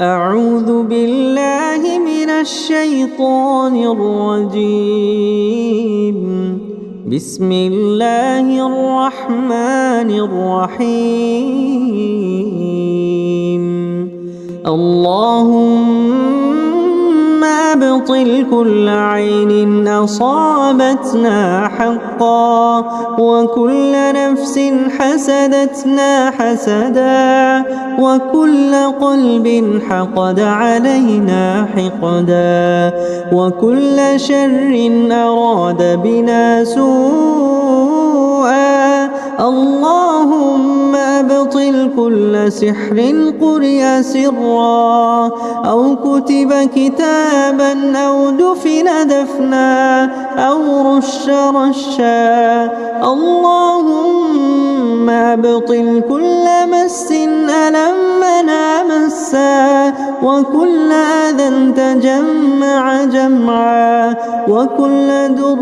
أعوذ بالله من الشيطان الرجيم. بسم الله الرحمن الرحيم. اللهم أبطل كل عين أصابتنا حقا، وكل نفس حسدتنا حسدا، وكل قلب حقد علينا حقدا، وكل شر أراد بنا سوءا. اللهم أبطل كل سحر قرئ سرا، أو كتب كتابا، أو دفن دفنا، أو رش رشا. اللهم أبطل كل مس ألمنا مسا، وكل أذى تجمع جمعا، وكل در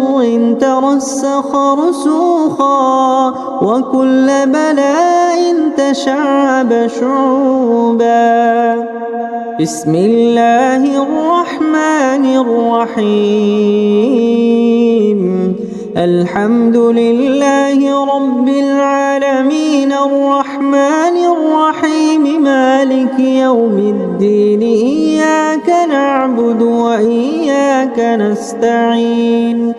ترسخ رسوخا، وكل بلاء تشعب شعوبا. بسم الله الرحمن الرحيم. الحمد لله رب العالمين، الرحمن الرحيم، مالك يوم الدين. إياك نعبد وإياك نستعين.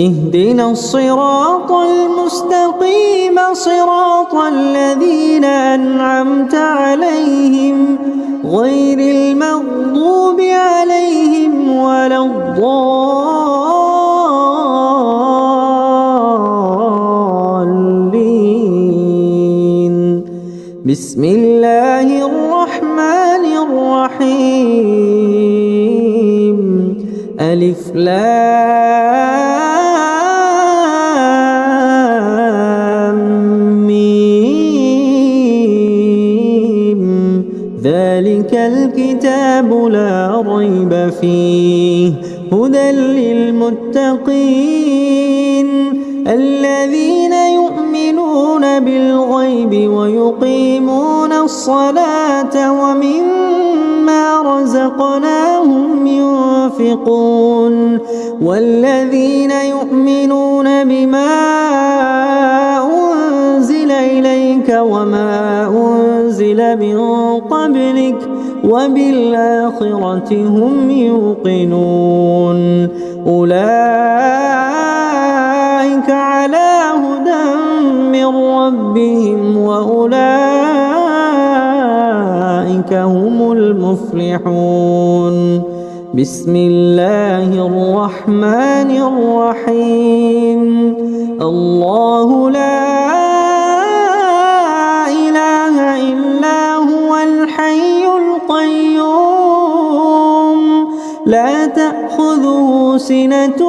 اهدنا الصراط المستقيم، صراط الذين أنعمت عليهم، غير المغضوب عليهم ولا الضالين. بسم الله الرحمن الرحيم. ألف لام ميم. ذلك الكتاب لا ريب فيه، هدى للمتقين الذين يؤمنون بالغيب ويقيمون الصلاة، ومما رزقناهم ينفقون. والذين يؤمنون بما أنزل إليك وما أنزل من قبلك، وبالآخرة هم يوقنون. أولئك على هدى من ربهم، وأولئك هم المفلحون. بسم الله الرحمن الرحيم. الله لا إله إلا هو الحي القيوم، لا تأخذه سنة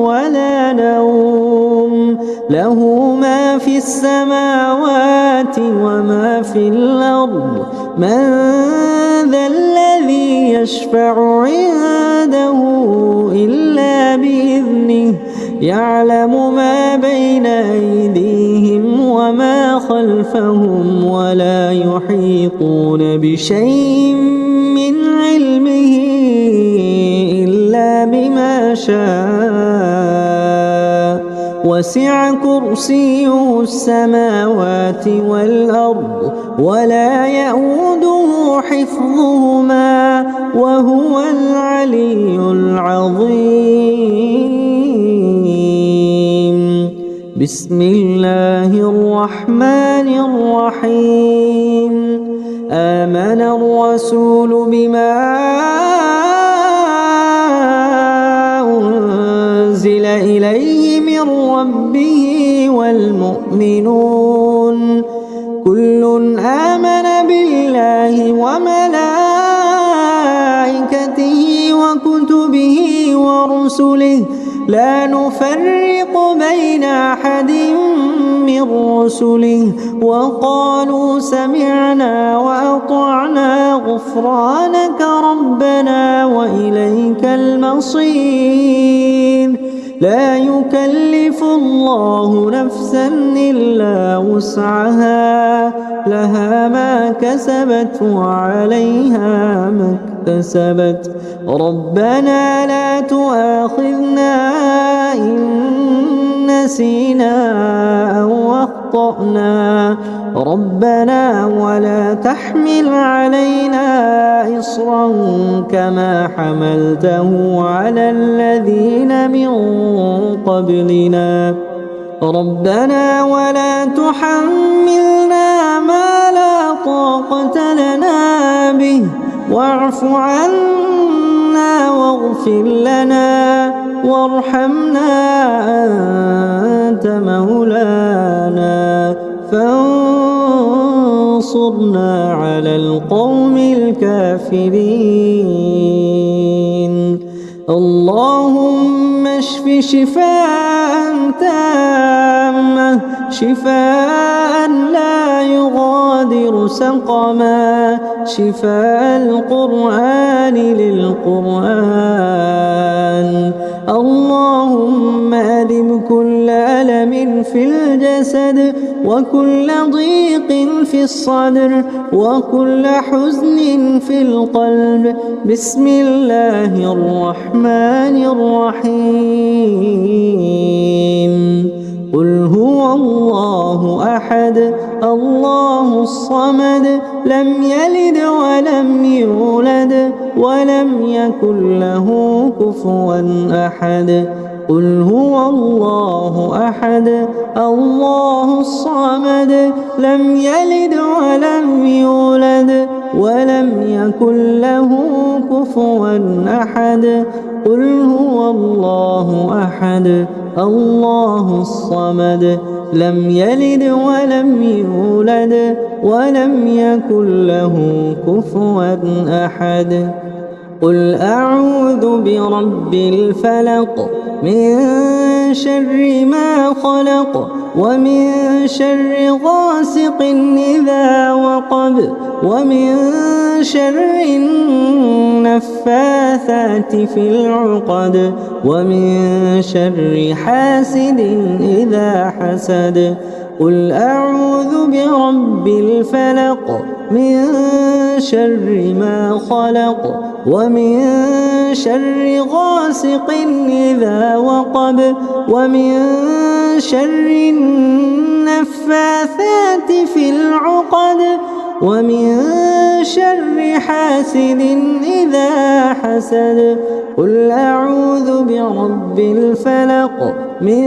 ولا نوم، له ما في السماوات وما في الأرض. من ذا الذي يشفع عنده إلا بإذنه، يعلم ما بين أيديهم وما خلفهم، ولا يحيطون بشيء من علمه إلا بما شاء. وسع كرسيه السماوات والأرض، ولا يئوده حفظهما، وهو العلي العظيم. بسم الله الرحمن الرحيم. آمن الرسول بما أنزل إليه من ربه والمؤمنون، كل آمن بالله وملائكته وكتبه ورسله، لا نفرق بين أحد من رسله، وقالوا سمعنا وأطعنا غفرانك ربنا وإليك المصير. لا يكلف الله نفسا إلا وسعها لها ما كسبت وعليها ما اكتسبت ربنا لا تؤاخذنا إن نسينا أو أخطأنا ربنا ولا تحمل علينا إصرا كما حملته على الذين من قبلنا ربنا ولا تحملنا ما لا طاقة لنا به واعف عنا واغفر لنا وارحمنا أنت مولانا فانصرنا على القوم الكافرين اللهم اشف شفاء تامة شفاء لا يغادر سقما شفاء القرآن للقرآن اللهم أذب كل ألم في الجسد وكل ضيق في الصدر وكل حزن في القلب بسم الله الرحمن الرحيم قل هو الله أحد الله الصمد لم يلد ولم يولد ولم يكن له كفوا أحد قل هو الله أحد الله الصمد لم يلد ولم يولد ولم يكن له كفوا أحد قل هو الله أحد الله الصمد لم يلد ولم يولد ولم يكن له كفوا أحد قل أعوذ برب الفلق من شر ما خلق ومن شر غاسق إذا وقب ومن شر النفاثات في العقد ومن شر حاسد إذا حسد قل أعوذ برب الفلق من شر ما خلق ومن شر غاسق إذا وقب ومن شر النفاثات في العقد ومن شر حاسد إذا حسد قل أعوذ برب الفلق من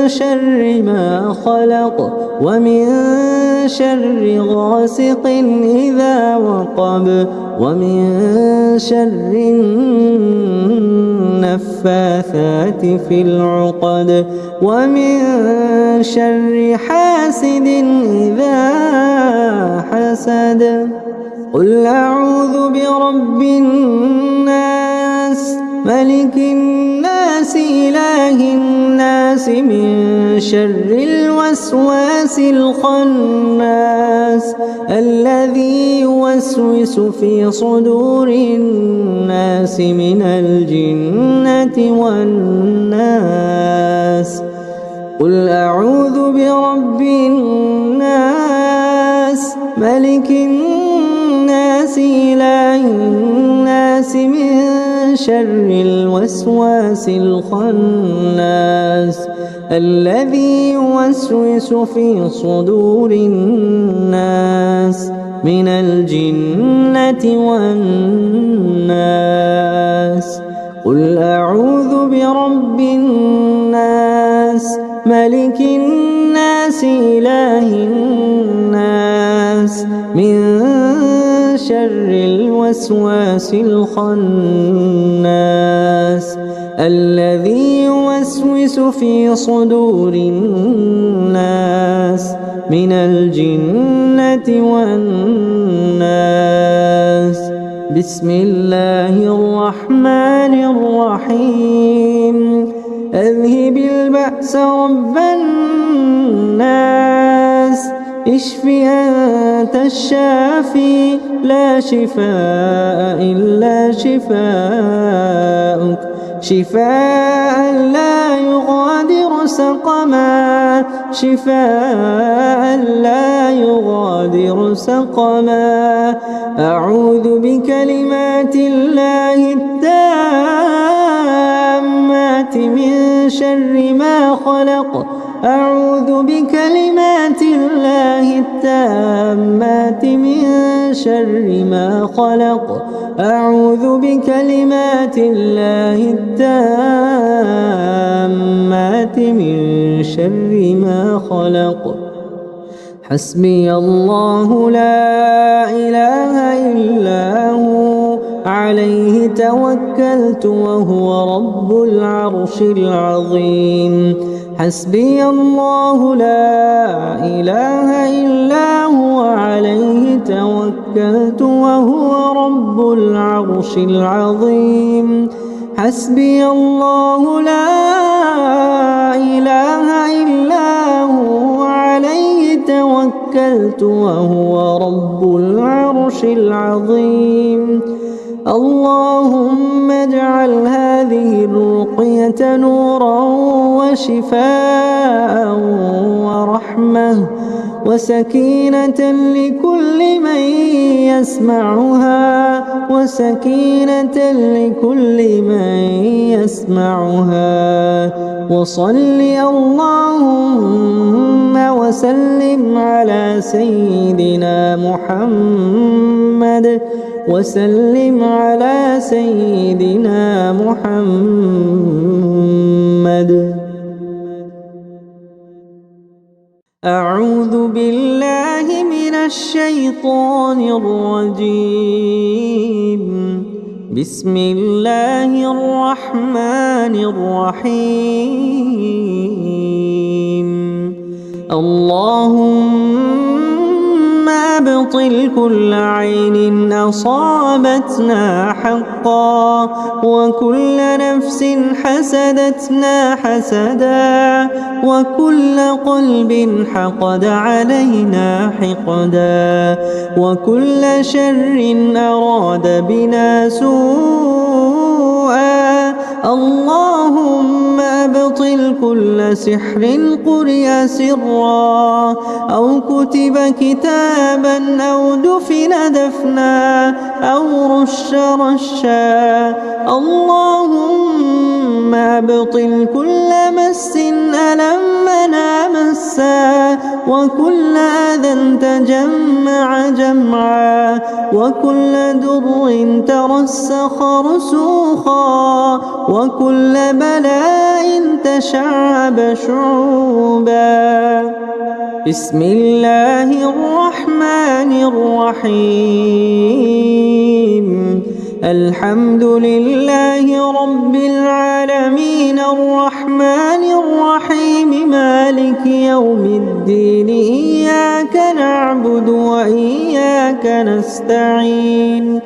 شر ما خلق ومن شر غاسق إذا وقب ومن شر النفاثات في العقد ومن شر حاسد إذا حسد قل أعوذ برب الناس ملك الناس إله الناس من شر الوسواس الخناس الذي يوسوس في صدور الناس من الجنة والناس قل أعوذ برب الناس ملك الناس إله الناس من شر الوسواس الخناس الذي يوسوس في صدور الناس من الجنة والناس قل أعوذ برب الناس ملك الناس إله الناس من شر الوسواس الخناس الذي يوسوس في صدور الناس من الجنة والناس بسم الله الرحمن الرحيم أذهب البأس رب الناس اشف أنت الشافي لا شفاء إلا شفاءك شفاء لا يغادر سقما شفاء لا يغادر سقما أعوذ بكلمات الله التامات من شر ما خلق أعوذ بكلمات الله التامات من شر ما خلق أعوذ بكلمات الله التامات من شر ما خلق حسبي الله لا إله إلا هو عليه توكلت وهو رب العرش العظيم حسبي الله لا إله إلا هو عليه توكلت وهو رب العرش العظيم حسبي الله لا إله إلا هو عليه توكلت وهو رب العرش العظيم اللهم اجعل هذه الرقية نورا وشفاء ورحمة وسكينة لكل من يسمعها وصل اللهم وسلم على سيدنا محمد أعوذ بالله من الشيطان الرجيم بسم الله الرحمن الرحيم اللهم أبطل كل عين أصابتنا حقا وكل نفس حسدتنا حسدا وكل قلب حقد علينا حقدا وكل شر أراد بنا سوءا اللهم أبطل كل سحر قرئ سرا أو كتب كتابا أو دفن دفنا أو رش رشا اللهم أبطل كل مس ألمنا مسا وكل أذى تجمع جمعا وكل ضر ترسخ رسوخا وكل بلاء تشعب شعوبا بسم الله الرحمن الرحيم الحمد لله رب العالمين الرحمن الرحيم مالك يوم الدين إياك نعبد وإياك نستعين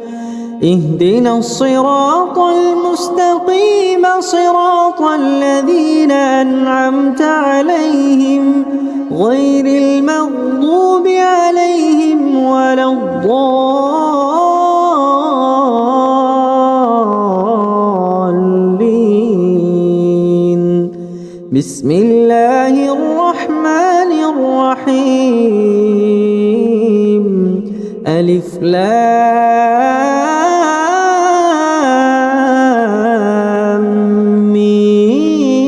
اهدنا الصراط المستقيم صراط الذين أنعمت عليهم غير المغضوب عليهم ولا الضالين بسم الله الرحمن الرحيم ألف لام ميم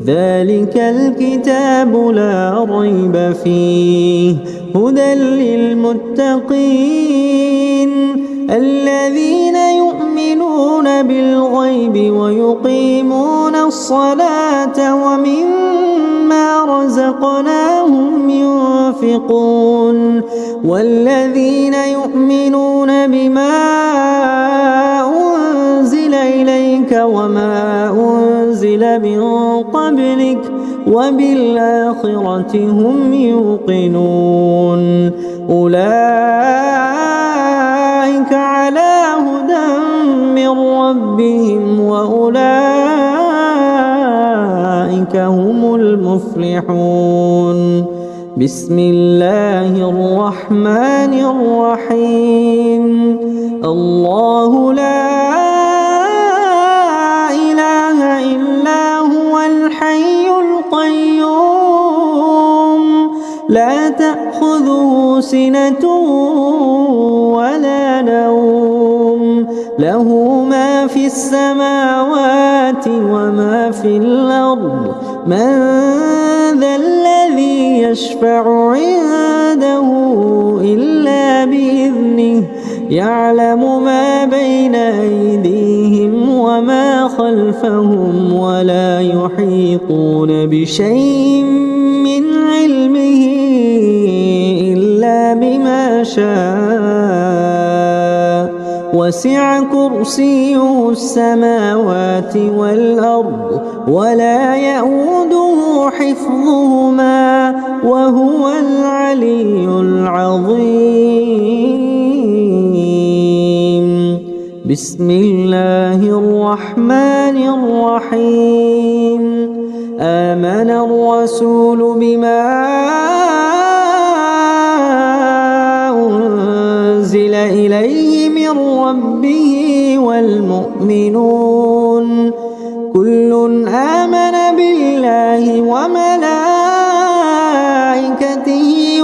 ذلك الكتاب لا ريب فيه هدى للمتقين الذين يؤمنون بالغيب ويقيمون الصلاة ومما رزقناهم ينفقون والذين يؤمنون بما أنزل إليك وما أنزل من قبلك وبالآخرة هم يوقنون أولئك على هدى من ربهم وأولئك هم المفلحون بسم الله الرحمن الرحيم الله لا سِنَةٌ وَلَا نَوْمٌ لَهُ مَا فِي السَّمَاوَاتِ وَمَا فِي الْأَرْضِ مَنْ ذَا الَّذِي يَشْفَعُ عِندَهُ إِلَّا بِإِذْنِهِ يَعْلَمُ مَا بَيْنَ أَيْدِيهِمْ وَمَا خَلْفَهُمْ وَلَا يُحِيطُونَ بِشَيْءٍ مِّنْ عِلْمِهِ إِلَّا بِمَا شَاءَ وَسِعَ كُرْسِيُّهُ السَّمَاوَاتِ وَالْأَرْضَ وَلَا يَئُودُهُ حِفْظُهُمَا وَهُوَ الْعَلِيُّ الْعَظِيمُ. بسم الله الرحمن الرحيم. آمن الرسول بما أنزل إليه من ربه والمؤمنون كل آمن بالله وملائكته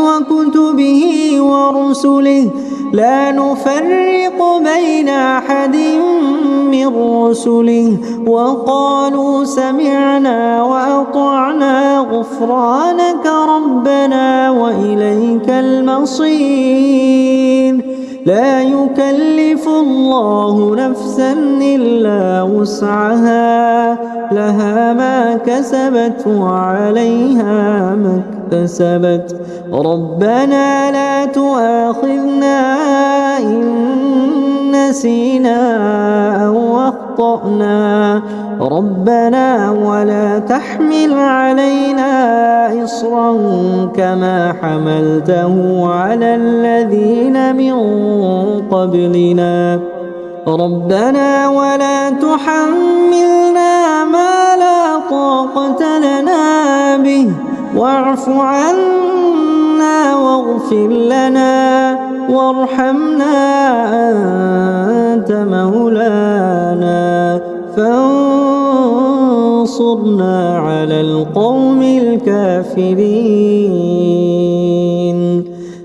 وكتبه ورسله لا نفرق بين أحد من رسله وقالوا سمعنا وأطعنا غفرانك ربنا وإليك المصير. لا يكلف الله نفسا إلا وسعها لها ما كسبت وعليها ما اكتسبت. ربنا لا تؤاخذنا إن نسينا أو أخطأنا ربنا ولا تحمل علينا إصرا كما حملته على الذين من قبلنا ربنا ولا تحملنا ما لا طاقة لنا به واعف عنا واغفر لنا وارحمنا أنت مولانا فانصرنا على القوم الكافرين.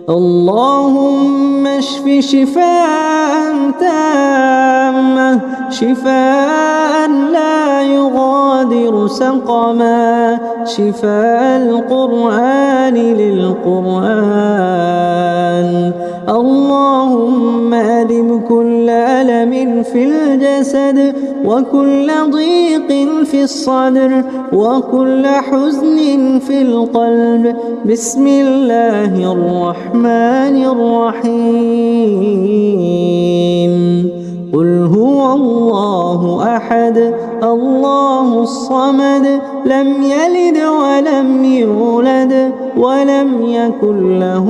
اللهم اشف شفاء تامة شفاء لا يغادر سقما شفاء القرآن للقرآن. اللهم أذب كل ألم في الجسد وكل ضيق في الصدر وكل حزن في القلب. بسم الله الرحمن الرحيم. قل هو الله أحد الله الصمد لم يلد ولم يولد ولم يكن له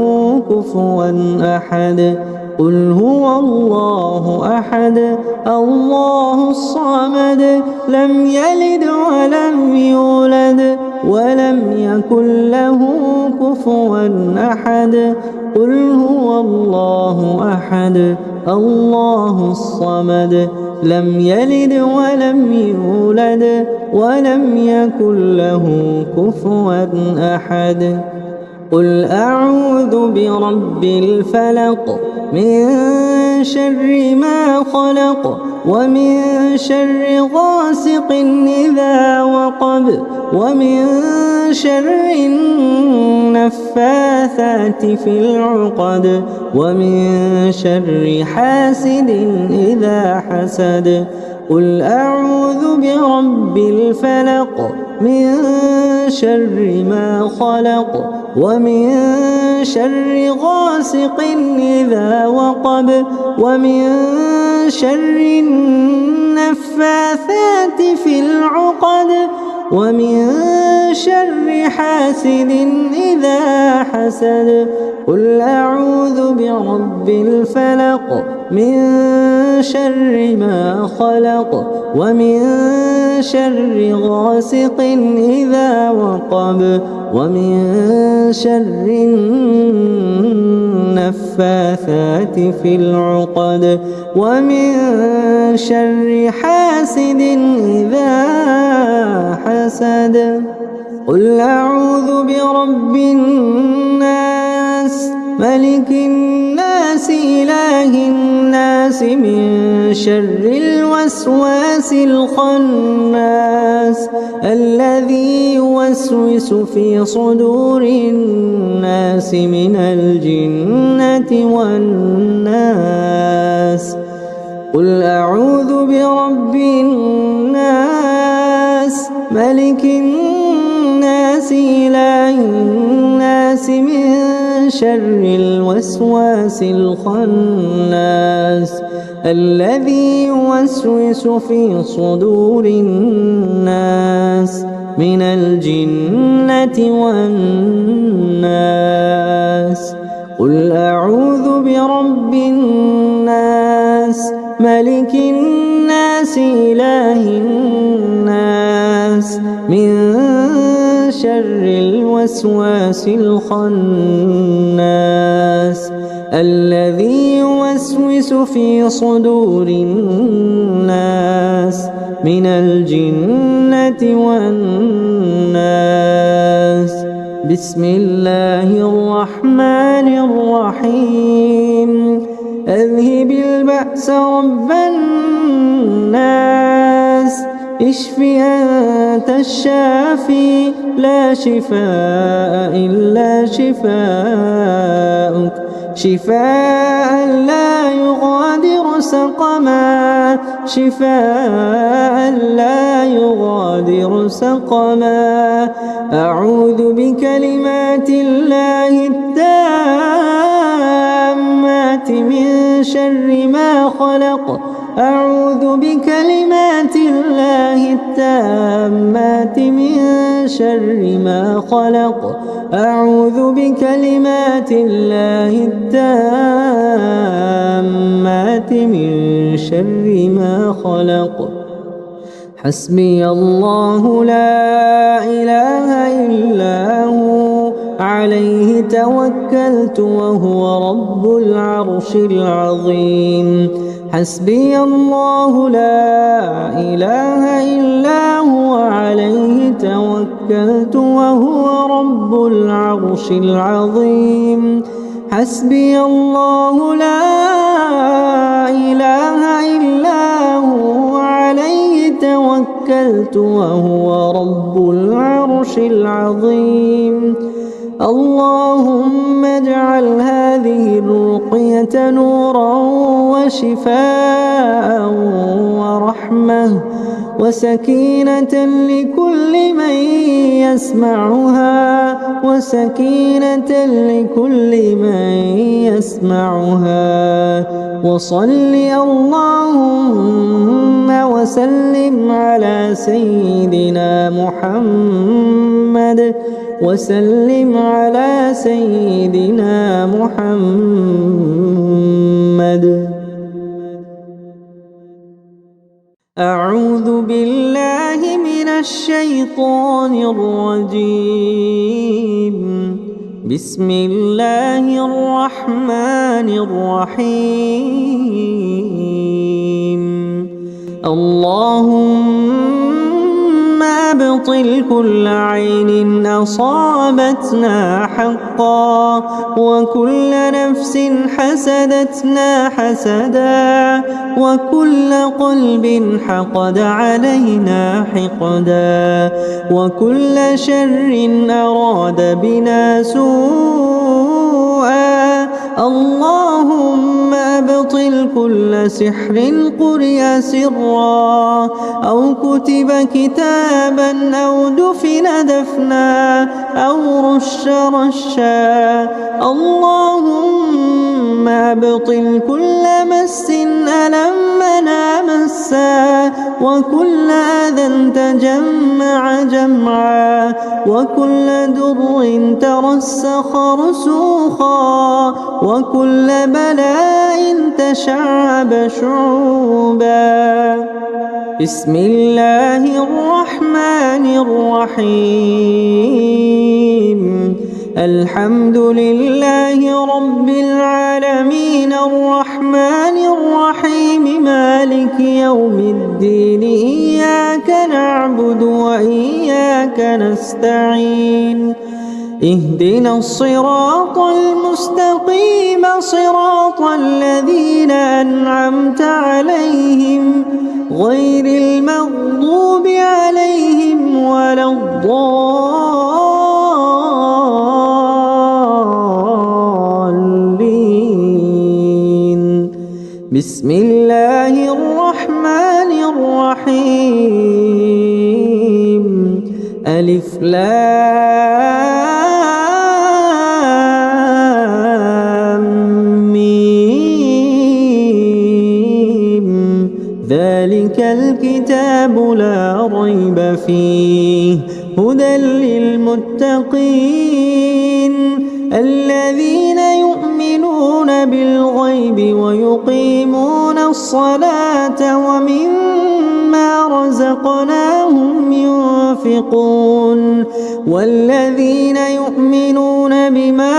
كفوا أحد. قل هو الله أحد الله الصمد لم يلد ولم يولد ولم يكن له كفوا أحد. قل هو الله أحد الله الصمد لم يلد ولم يولد ولم يكن له كفوا أحد. قل أعوذ برب الفلق من شر ما خلق ومن شر غاسق إذا وقب ومن شر النفاثات في العقد ومن شر حاسد إذا حسد. قل أعوذ برب الفلق من شر ما خلق ومن شر غاسق إذا وقب ومن شر النفاثات في العقد ومن شر حاسد إذا حسد. قل أعوذ برب الفلق من شر ما خلق ومن شر غاسق إذا وقب ومن شر النفاثات في العقد ومن شر حاسد إذا حسد. قل أعوذ برب الناس ملك الناس إله الناس من شر الوسواس الخناس الذي يوسوس في صدور الناس من الجنة والناس قل أعوذ برب الناس ملك الناس إله الناس من شر الوسواس الخناس الذي يوسوس في صدور الناس من الجنة والناس قل أعوذ برب الناس ملك الناس إله الناس من شر الوسواس الخناس الذي يوسوس في صدور الناس من الجنة والناس بسم الله الرحمن الرحيم أذهب البأس رب الناس اشف أنت الشافي لا شفاء إلا شفاءك شفاء لا يغادر سقما شفاء لا يغادر سقما أعوذ بكلمات الله التامات من شر ما خلق أعوذ بكلمات الله التامات من شر ما خلق أعوذ بكلمات الله التامات من شر ما خلق حسبي الله لا إله إلا هو عليه توكلت وهو رب العرش العظيم حسبي الله لا إله إلا هو عليه توكلت وهو رب العرش العظيم حسبي الله لا إله إلا هو عليه توكلت وهو رب العرش العظيم اللهم اجعل هذه الرقية نورا وشفاء ورحمة وسكينة لكل من يسمعها وسكينة لكل من يسمعها وصل اللهم وسلم على سيدنا محمد وسلم على سيدنا محمد أعوذ بالله من الشيطان الرجيم بسم الله الرحمن الرحيم اللهم أبطل كل عين أصابتنا حقا وكل نفس حسدتنا حسدا وكل قلب حقد علينا حقدا وكل شر أراد بنا سوءا اللهم أبطل كل سحر قرئ سرا أو كتب كتابا أو دفن دفنا أو رش رشا اللهم أبطل كل مس ألمنا مسا وكل أذى تجمع جمعا وكل در ترسخ رسوخا وكل بلاء تشعب شعوبا بسم الله الرحمن الرحيم الحمد لله رب العالمين الرحمن الرحيم مالك يوم الدين إياك نعبد وإياك نستعين اهدنا الصراط المستقيم صراط الذين أنعمت عليهم غير المغضوب عليهم ولا الضالين. بسم الله الرحمن الرحيم. ألف لام ميم. ذلك الكتاب لا ريب فيه هدى للمتقين الذين يؤمنون بالغيب ويقيمون الصلاة ومما رزقناهم ينفقون والذين يؤمنون بما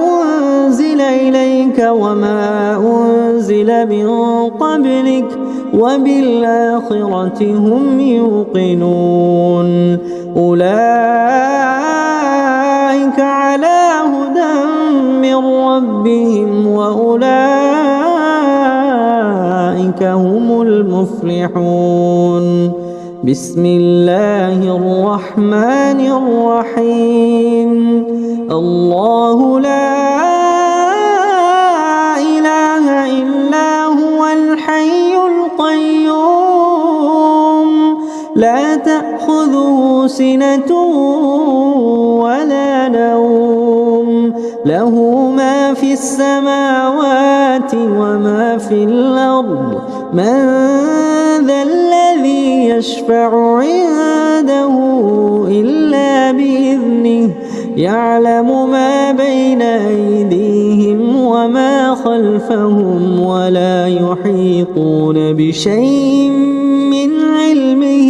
أنزل إليك وما أنزل من قبلك وبالآخرة هم يوقنون أولئك على هدى من ربهم وأولئك هم المفلحون. بسم الله الرحمن الرحيم. الله لا إله إلا هو الحي القيوم لا تأخذه سنة ولا نوم له ما في السماوات وما في الأرض من ذا الذي يشفع عنده إلا بإذنه يعلم ما بين أيديهم وما خلفهم ولا يحيطون بشيء من علمه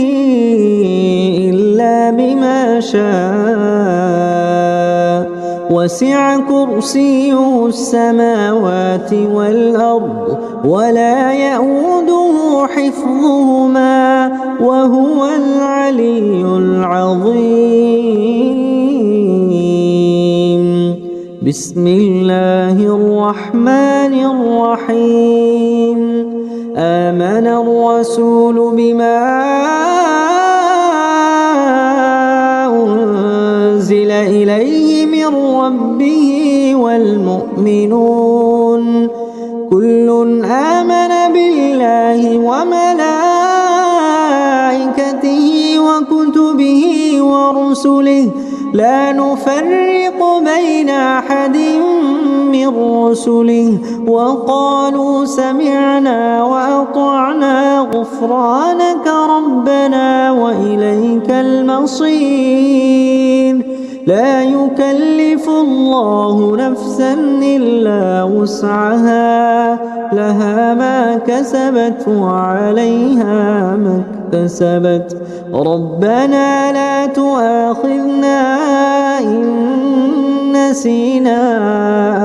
إلا بما شاء وسع كرسيه السماوات والأرض ولا يئوده حفظهما وهو العلي العظيم. بسم الله الرحمن الرحيم. آمن الرسول بما أنزل إليه من ربه والمؤمنون كل آمن بالله وملائكته وكتبه ورسله لا نفرق بين أحد من رسله وقالوا سمعنا وأطعنا غفرانك ربنا وإليك المصير. لا يكلف الله نفسا إلا وسعها لها ما كسبت وعليها ما اكتسبت ربنا لا تؤاخذنا إن نسينا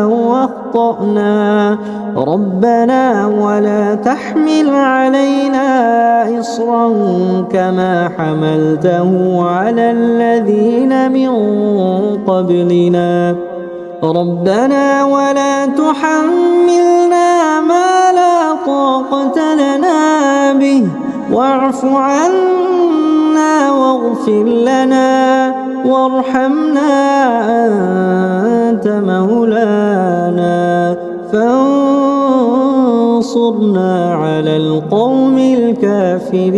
أو أخطأنا ربنا ولا تحمل علينا إصرا كما حملته على الذين من قبلنا ربنا ولا تحملنا ما لا طاقة لنا به واعف عنا واغفر لنا وارحمنا أنت مولانا فانصرنا على القوم الكافرين.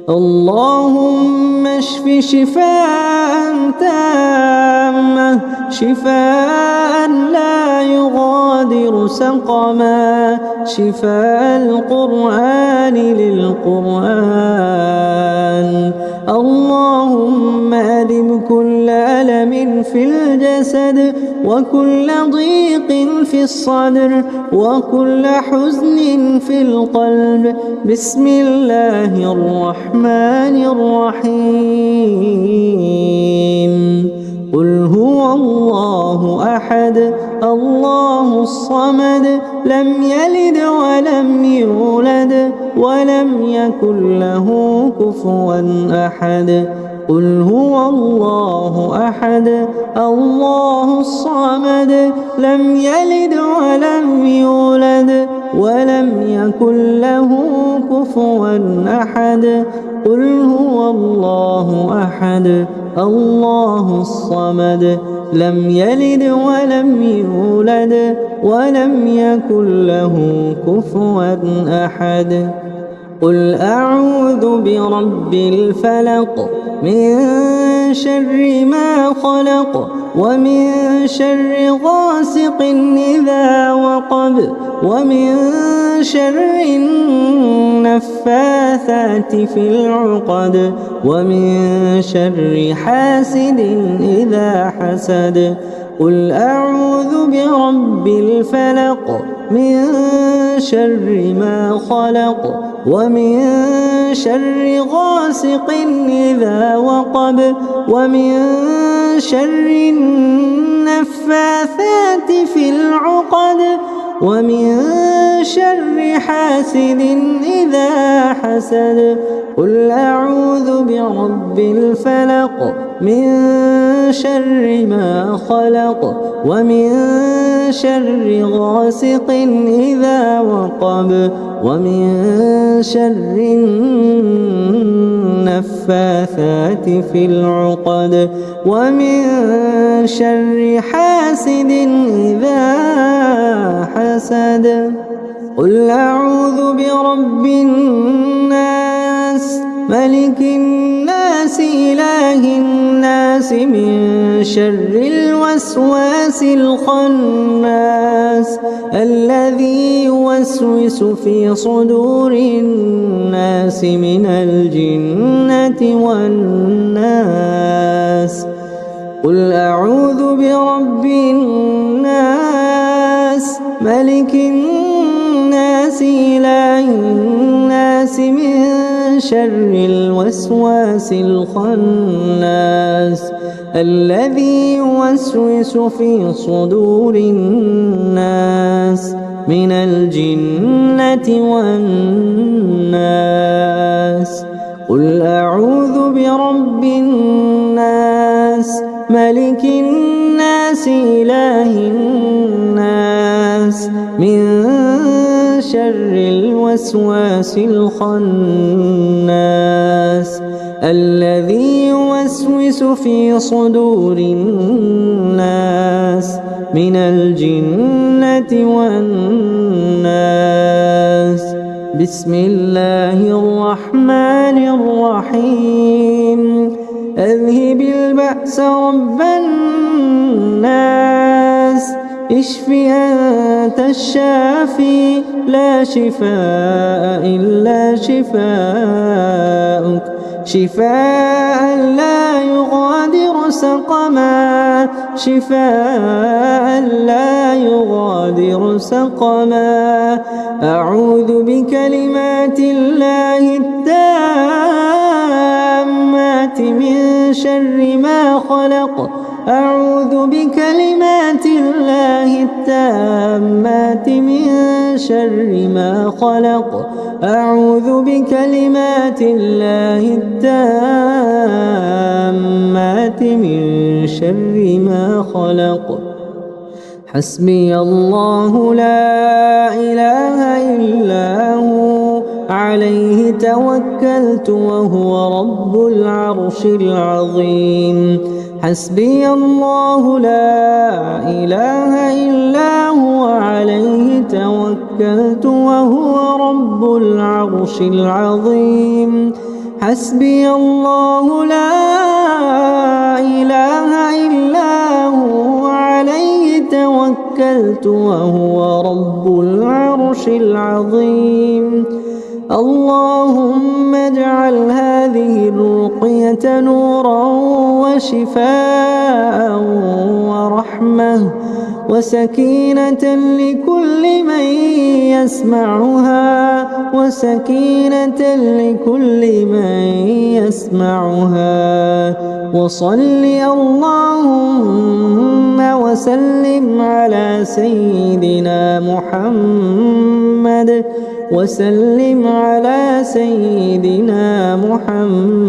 اللهم اشف شفاء تامة شفاء لا يغادر سقما شفاء القرآن للقرآن. اللهم أذب كل ألم في الجسد وكل ضيق في الصدر وكل حزن في القلب. بسم الله الرحمن الرحيم. قل هو الله أحد الله الصمد لم يلد ولم يولد ولم يكن له كفوا أحد. قل هو الله أحد الله الصمد لم يلد ولم يولد ولم يكن له كفوا أحد قل هو الله أحد الله الصمد لم يلد ولم يولد ولم يكن له كفوا أحد قل أعوذ برب الفلق من شر ما خلق ومن شر غاسق إذا وقب ومن شر النفاثات في العقد ومن شر حاسد إذا حسد قل أعوذ برب الفلق من شر ما خلق ومن شر غاسق إذا وقب ومن شر النفاثات في العقد ومن شر حاسد إذا حسد قل أعوذ برب الفلق من شر ما خلق ومن شر غاسق إذا وقب ومن شر النفاثات في العقد ومن شر حاسد إذا حسد قل أعوذ برب الناس ملك الناس إله الناس من شر الوسواس الخناس الذي يوسوس في صدور الناس من الجنة والناس قل أعوذ برب الناس ملك الناس إله الناس من شر الوسواس الخناس الذي يوسوس في صدور الناس من الجنة والناس قل أعوذ برب الناس ملك الناس إله الناس من شر الوسواس الخناس الذي يوسوس في صدور الناس من الجنة والناس بسم الله الرحمن الرحيم أذهب البأس رب الناس اشف أنت الشافي لا شفاء إلا شفاءك شفاء لا يغادر سقما شفاء لا يغادر سقما أعوذ بكلمات الله التامات من شر ما خلق أعوذ بكلمات الله التامات من شر ما خلق أعوذ بكلمات الله التامات من شر ما خلق حسبي الله لا إله إلا هو عليه توكلت وهو رب العرش العظيم حسبي الله لا إله إلا هو عليه توكلت وهو رب العرش العظيم حسبي الله لا إله إلا هو عليه توكلت وهو رب العرش العظيم اللهم اجعل هذه الرقية نورا وشفاء ورحمة وسكينة لكل من يسمعها وسكينة لكل من يسمعها وصل اللهم وسلم على سيدنا محمد وسلم على سيدنا محمد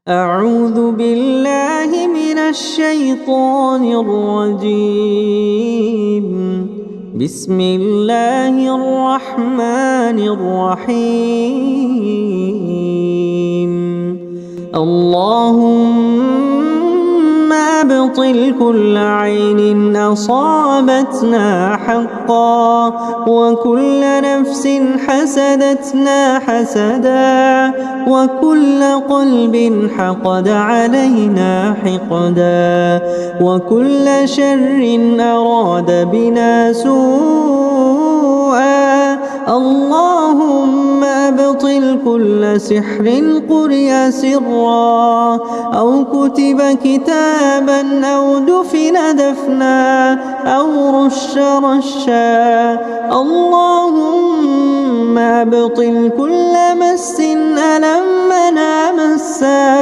أعوذ بالله من الشيطان الرجيم. بسم الله الرحمن الرحيم. اللهم أبطل كل عين أصابتنا حقا، وكل نفس حسدتنا حسدا، وكل قلب حقد علينا حقدا، وكل شر أراد بنا سوءا. اللهم أبطل كل سحر قرئ سرا، أو كتب كتابا، أو دفن دفنا، أو رش رشا. اللهم أبطل كل مس ألمنا مسا،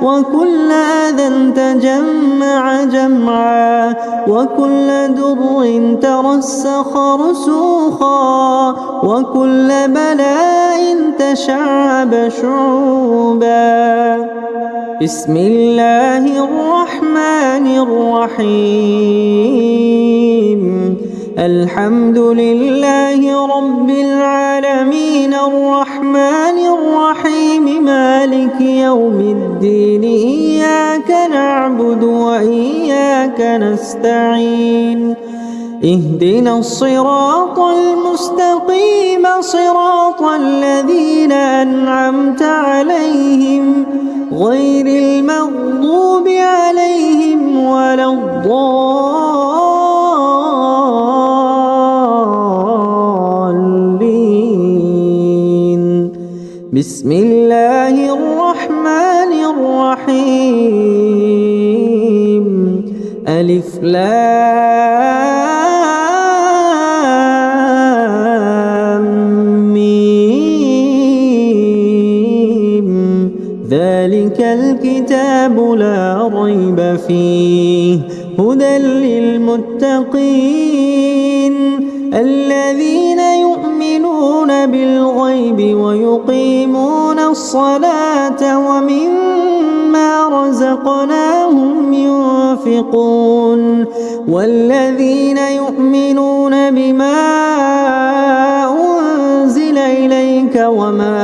وكل أذى تجمع جمعا، وكل در ترسخ رسوخا، وكل بلاء تشعب شعوبا. بسم الله الرحمن الرحيم. الحمد لله رب العالمين الرحمن الرحيم مالك يوم الدين. إياك نعبد وإياك نستعين. اهدنا الصراط المستقيم صراط الذين أنعمت عليهم غير المغضوب عليهم ولا الضالين. بسم الله الرحمن الرحيم. ألف لام ميم. ذلك الكتاب لا ريب فيه هدى للمتقين الذين يؤمنون بالغيب ويقيمون الصلاة ومما رزقناهم ينفقون. والذين يؤمنون بما أنزل إليك وما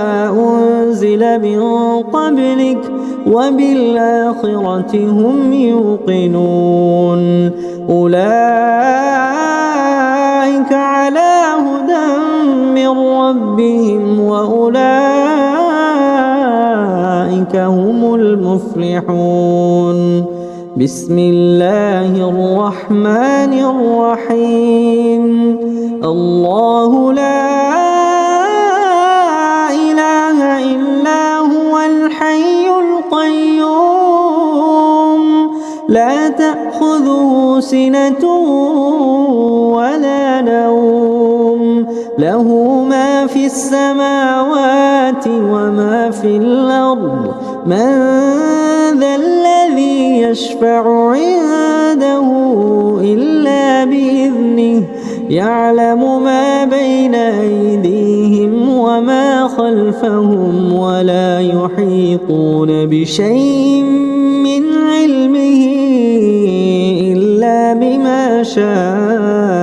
أنزل من قبلك وبالآخرة هم يوقنون. أولئك على هدى من ربهم وأولئك هم المفلحون. بسم الله الرحمن الرحيم. الله لا إله إلا هو الحي القيوم لا تأخذه سنة ولا نوم له ما في السماوات وما في الأرض. من ذا الذي يشفع عنده إلا بإذنه يعلم ما بين أيديهم وما خلفهم ولا يحيطون بشيء من علمه إلا بما شاء.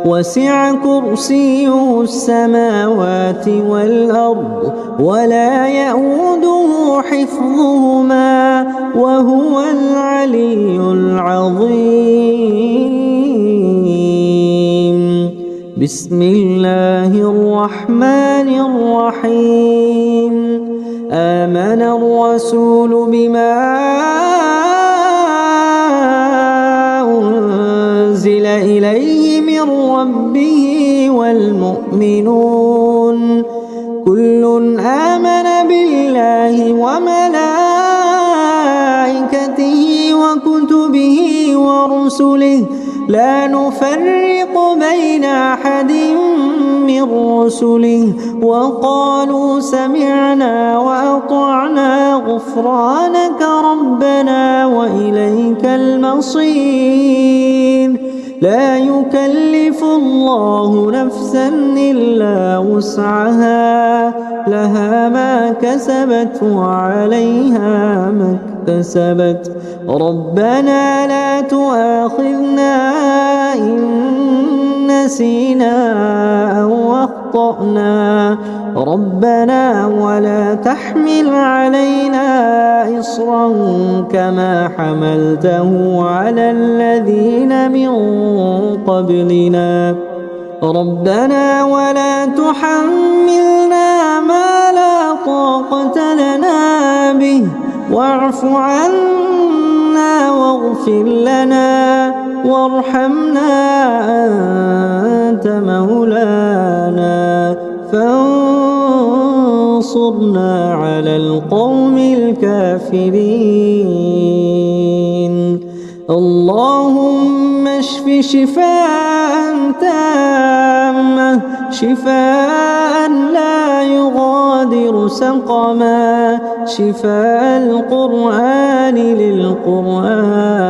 وسع كرسيه السماوات والأرض ولا يئوده حفظهما وهو العلي العظيم. بسم الله الرحمن الرحيم. آمن الرسول بما أنزل إليه من ربه والمؤمنون كل آمن بالله وملائكته وكتبه ورسله لا نفرق بين أحد من رسله وقالوا سمعنا وأطعنا غفرانك ربنا وإليك المصير. لا يكلف الله نفسا إلا وسعها لها ما كسبت وعليها ما اكتسبت ربنا لا تؤاخذنا إن نسينا أو أخطأنا ربنا ولا تحمل علينا إصرا كما حملته على الذين من قبلنا ربنا ولا تحملنا ما لا طاقة لنا به واعف عنا واغفر لنا وارحمنا أنت مولانا فانصرنا على القوم الكافرين اللهم اشف شفاء تامة شفاء لا يغادر سقما شفاء القرآن للقرآن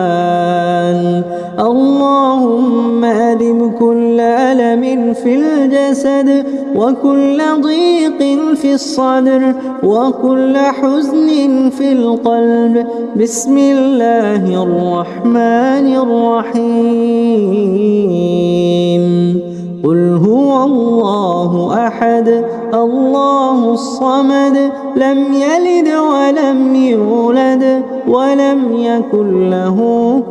اللهم أذب كل ألم في الجسد وكل ضيق في الصدر وكل حزن في القلب بسم الله الرحمن الرحيم قل هو الله أحد الله الصمد لم يلد ولم يولد ولم يكن له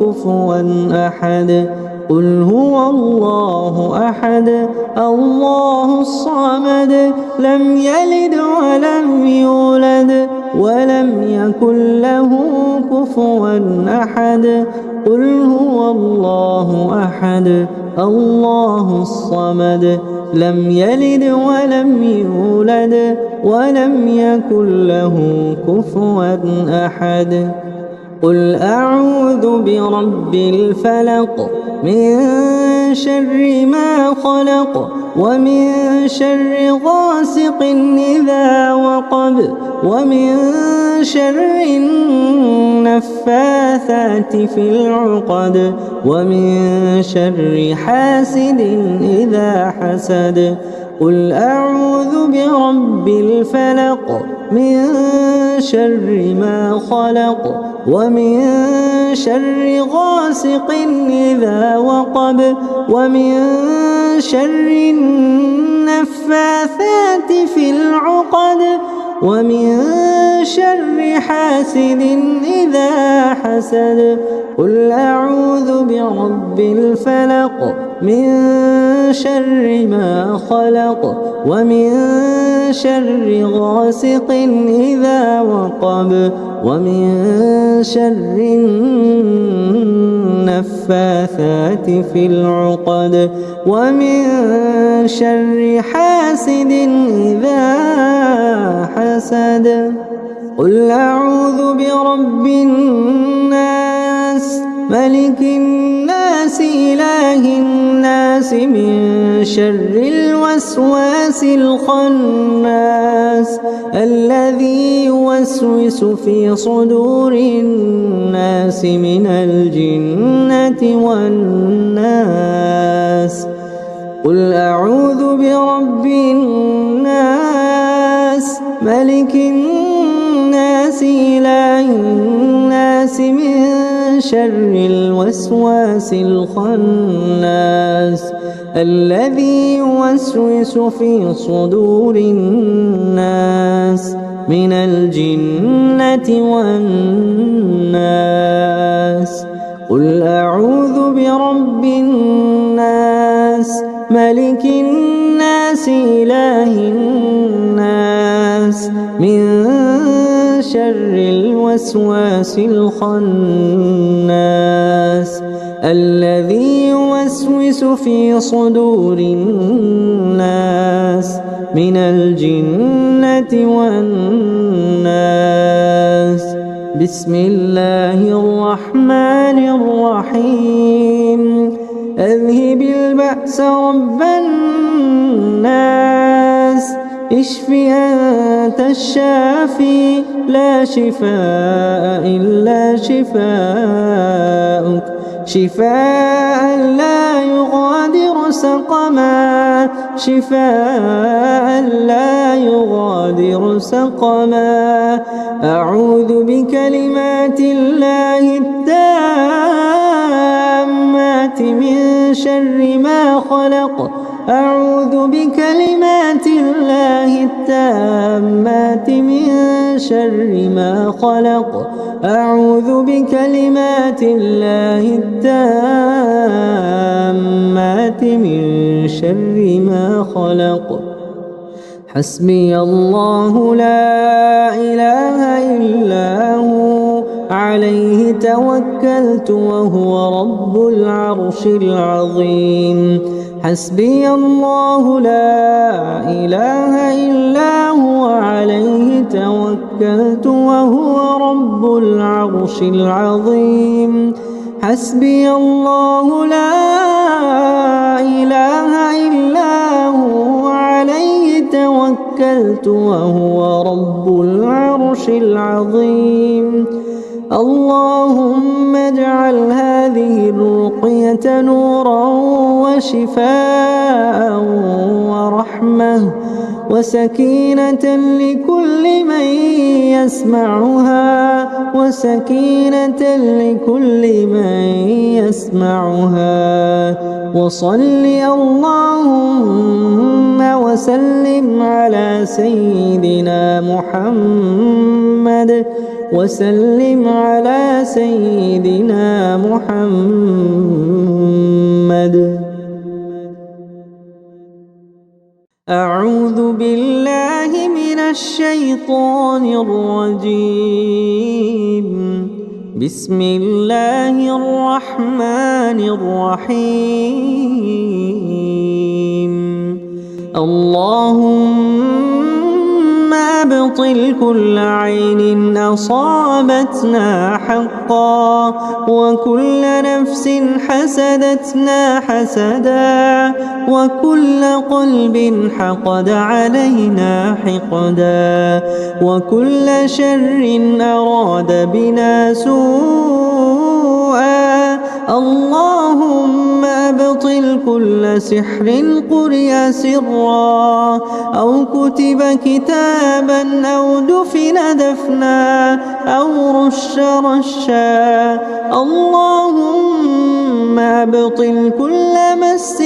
كفوا أحد قل هو الله أحد الله الصمد لم يلد ولم يولد ولم يكن له كفوا أحد قل هو الله أحد الله الصمد لم يلد ولم يولد ولم يكن له كفوا أحد قل أعوذ برب الفلق من شر ما خلق ومن شر غاسق إذا وقب ومن شر النفاثات في العقد ومن شر حاسد إذا حسد قل أعوذ برب الفلق من شر ما خلق ومن شر غاسق إذا وقب ومن شر النفاثات في العقد ومن شر حاسد إذا حسد قل أعوذ برب الفلق من شر ما خلق ومن شر غاسق إذا وقب ومن شر النفاثات في العقد ومن شر حاسد إذا حسد قل أعوذ برب الناس ملك الناس إله الناس من شر الوسواس الخناس الذي يوسوس في صدور الناس من الجنة والناس قل أعوذ برب الناس ملك الناس إله الناس من شر الوسواس الخناس الذي يوسوس في صدور الناس من الجنة والناس قل أعوذ برب الناس ملك الناس إله الناس من شر الوسواس الخناس الذي يوسوس في صدور الناس من الجنة والناس بسم الله الرحمن الرحيم أذهب البأس رب الناس اشف أنت الشافي لا شفاء إلا شفاءك شفاء لا يغادر سقما شفاء لا يغادر سقما أعوذ بكلمات الله التامات من شر ما خلق أعوذ بكلمات الله التامات من شر ما خلق أعوذ بكلمات الله التامات من شر ما خلق حسبي الله لا إله إلا هو عليه توكلت وهو رب العرش العظيم حسبي الله لا إله إلا هو عليه توكلت وهو رب العرش العظيم حسبي الله لا إله إلا هو عليه توكلت وهو رب العرش العظيم اللهم اجعل هذه الرقية نورا وشفاء ورحمة وسكينة لكل من يسمعها وصل اللهم وسلم على سيدنا محمد أعوذ بالله من الشيطان الرجيم بسم الله الرحمن الرحيم اللهم أبطل كل عين أصابتنا حقا وكل نفس حسدتنا حسدا وكل قلب حقد علينا حقدا وكل شر أراد بنا سوءا اللهم أبطل كل سحر قرئ سرا أو كتب كتابا أو دفن دفنا أو رش رشا اللهم أبطل كل مس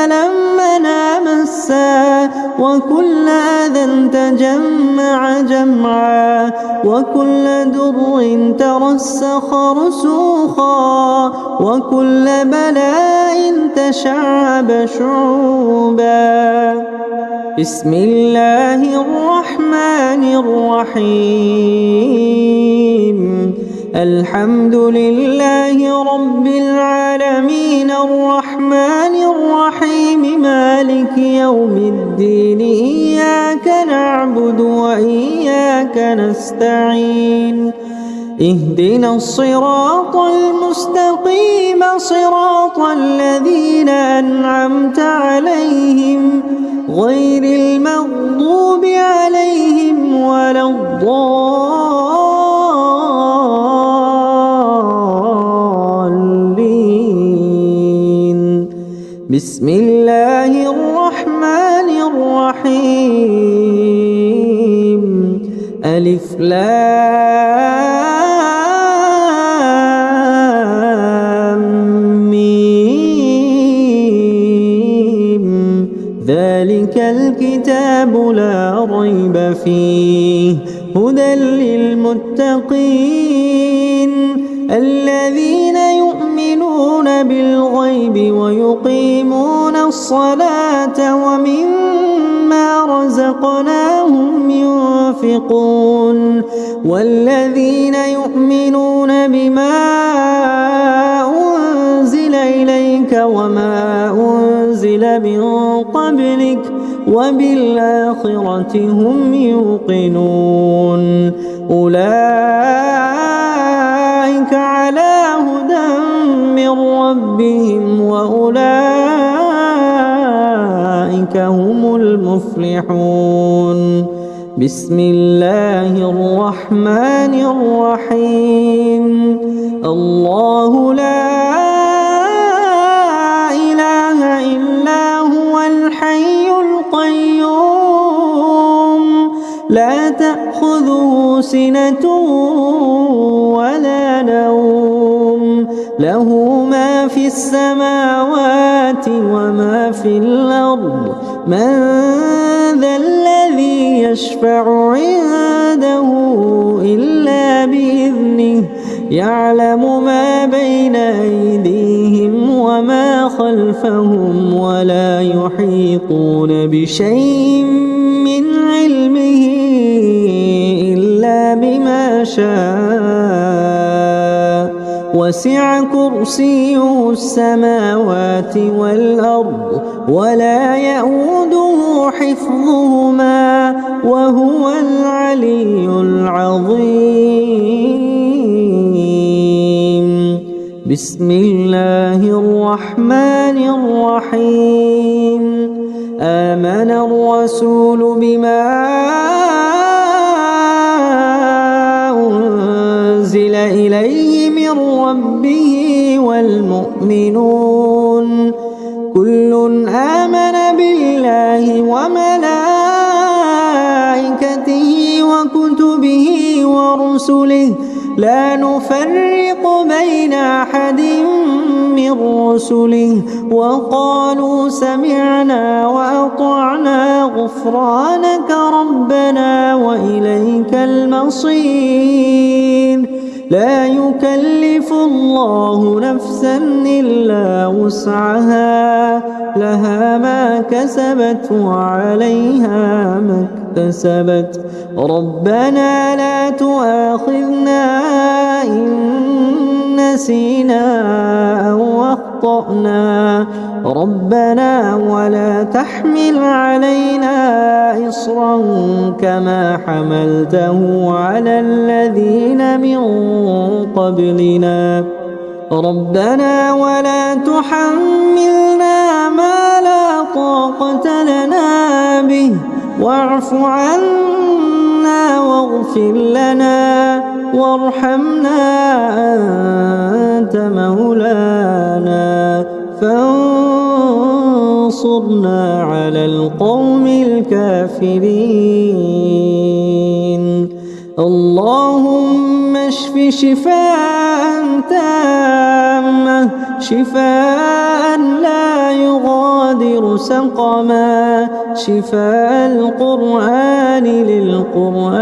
ألمنا مسا وكل أذى تجمع جمعا وكل در ترسخ رسوخا وكل بلاء تشعب شعوبا بسم الله الرحمن الرحيم الحمد لله رب العالمين الرحمن الرحيم مالك يوم الدين إياك نعبد وإياك نستعين اهدنا الصراط المستقيم صراط الذين أنعمت عليهم غير المغضوب عليهم ولا الضالين بسم الله الرحمن الرحيم ألف لام ميم ذلك الكتاب لا ريب فيه هدى للمتقين الذين يؤمنون بالغيب ويقيمون الصلاة ومما رزقناهم ينفقون والذين يؤمنون بما أنزل إليك وما أنزل من قبلك وبالآخرة هم يوقنون أولئك على هدى من ربهم وأولئك هم المفلحون بسم الله الرحمن الرحيم الله لا سِنَةٌ وَلَا نَوْمٌ لَهُ مَا فِي السَّمَاوَاتِ وَمَا فِي الْأَرْضِ مَنْ ذَا الَّذِي يَشْفَعُ عِندَهُ إِلَّا بِإِذْنِهِ يَعْلَمُ مَا بَيْنَ أَيْدِيهِمْ وَمَا خَلْفَهُمْ وَلَا يُحِيطُونَ بِشَيْءٍ مِّنْ عِلْمِهِ إِلَّا بِمَا شَاءَ وَسِعَ كُرْسِيُّهُ السَّمَاوَاتِ وَالْأَرْضَ وَلَا يَئُودُهُ حِفْظُهُمَا وَهُوَ الْعَلِيُّ الْعَظِيمُ. بسم الله الرحمن الرحيم. آمن الرسول بما أنزل إليه من ربه والمؤمنون كل آمن بالله وملائكته وكتبه ورسله لا نفرق بين أحد من رسله وقالوا سمعنا وأطعنا غفرانك ربنا وإليك المصير. لا يكلف الله نفسا إلا وسعها لها ما كسبت وعليها ما اكتسبت. ربنا لا تؤاخذنا إن نسينا أو أخطأنا ربنا ولا تحمل علينا إصرا كما حملته على الذين من قبلنا ربنا ولا تحملنا ما لا طاقة لنا به واعف عنا واغفر لنا وارحمنا أنت مولانا فانصرنا على القوم الكافرين. اللهم اشف شفاء تامة شفاء لا يغادر سقما شفاء القرآن للقرآن.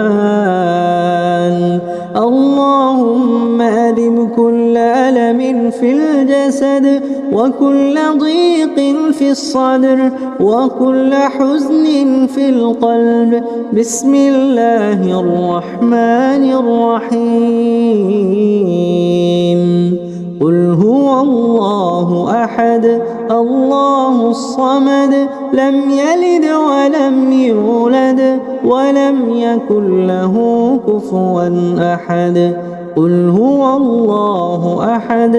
اللهم أذب كل ألم في الجسد وكل ضيق في الصدر وكل حزن في القلب. بسم الله الرحمن الرحيم. قل هو الله أحد الله الصمد لم يلد ولم يولد ولم يكن له كفوا أحد. قل هو الله أحد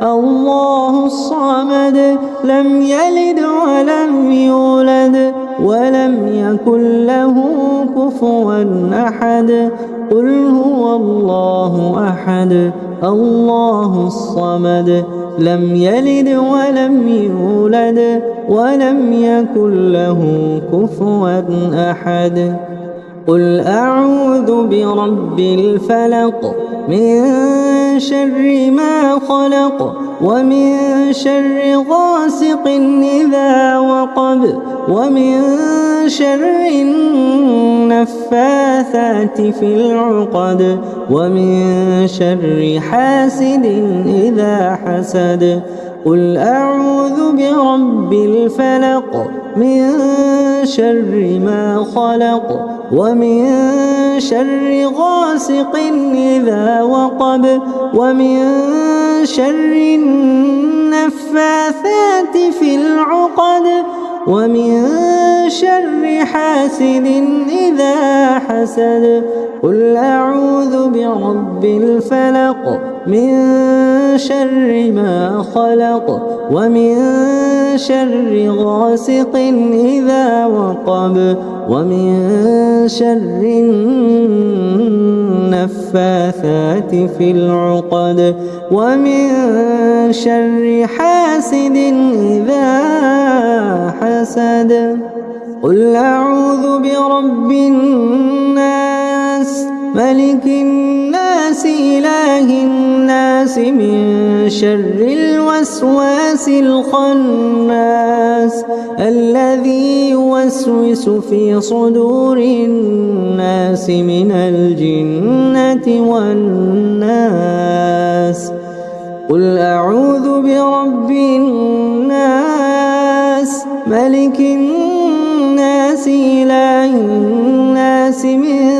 الله الصمد لم يلد ولم يولد ولم يكن له كفوا أحد. قل هو الله أحد الله الصمد لم يلد ولم يولد ولم يكن له كفوا أحد. قل أعوذ برب الفلق من شر ما خلق ومن شر غاسق إذا وقب ومن شر النفاثات في العقد ومن شر حاسد إذا حسد. قل أعوذ برب الفلق من شر ما خلق ومن شر غاسق إذا وقب ومن شر النفاثات في العقد ومن شر حاسد إذا حسد. قل أعوذ برب الفلق من شر ما خلق ومن شر غاسق إذا وقب ومن شر النفاثات في العقد ومن شر حاسد إذا حسد. قل أعوذ برب الناس ملك الناس إله الناس من شر الوسواس الخناس الذي يوسوس في صدور الناس من الجنة والناس. قل أعوذ برب الناس ملك الناس إله الناس من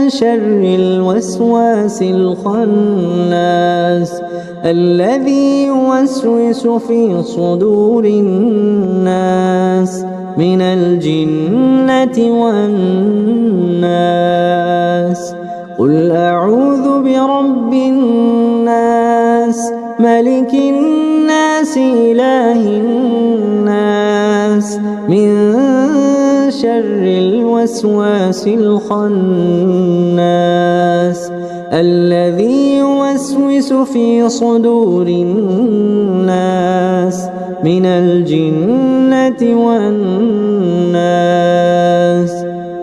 شر الوسواس الخناس الذي يوسوس في صدور الناس من الجنة والناس. قل أعوذ برب الناس ملك الناس إله الناس من شر الوسواس الخناس الذي يوسوس في صدور الناس من الجنة والناس.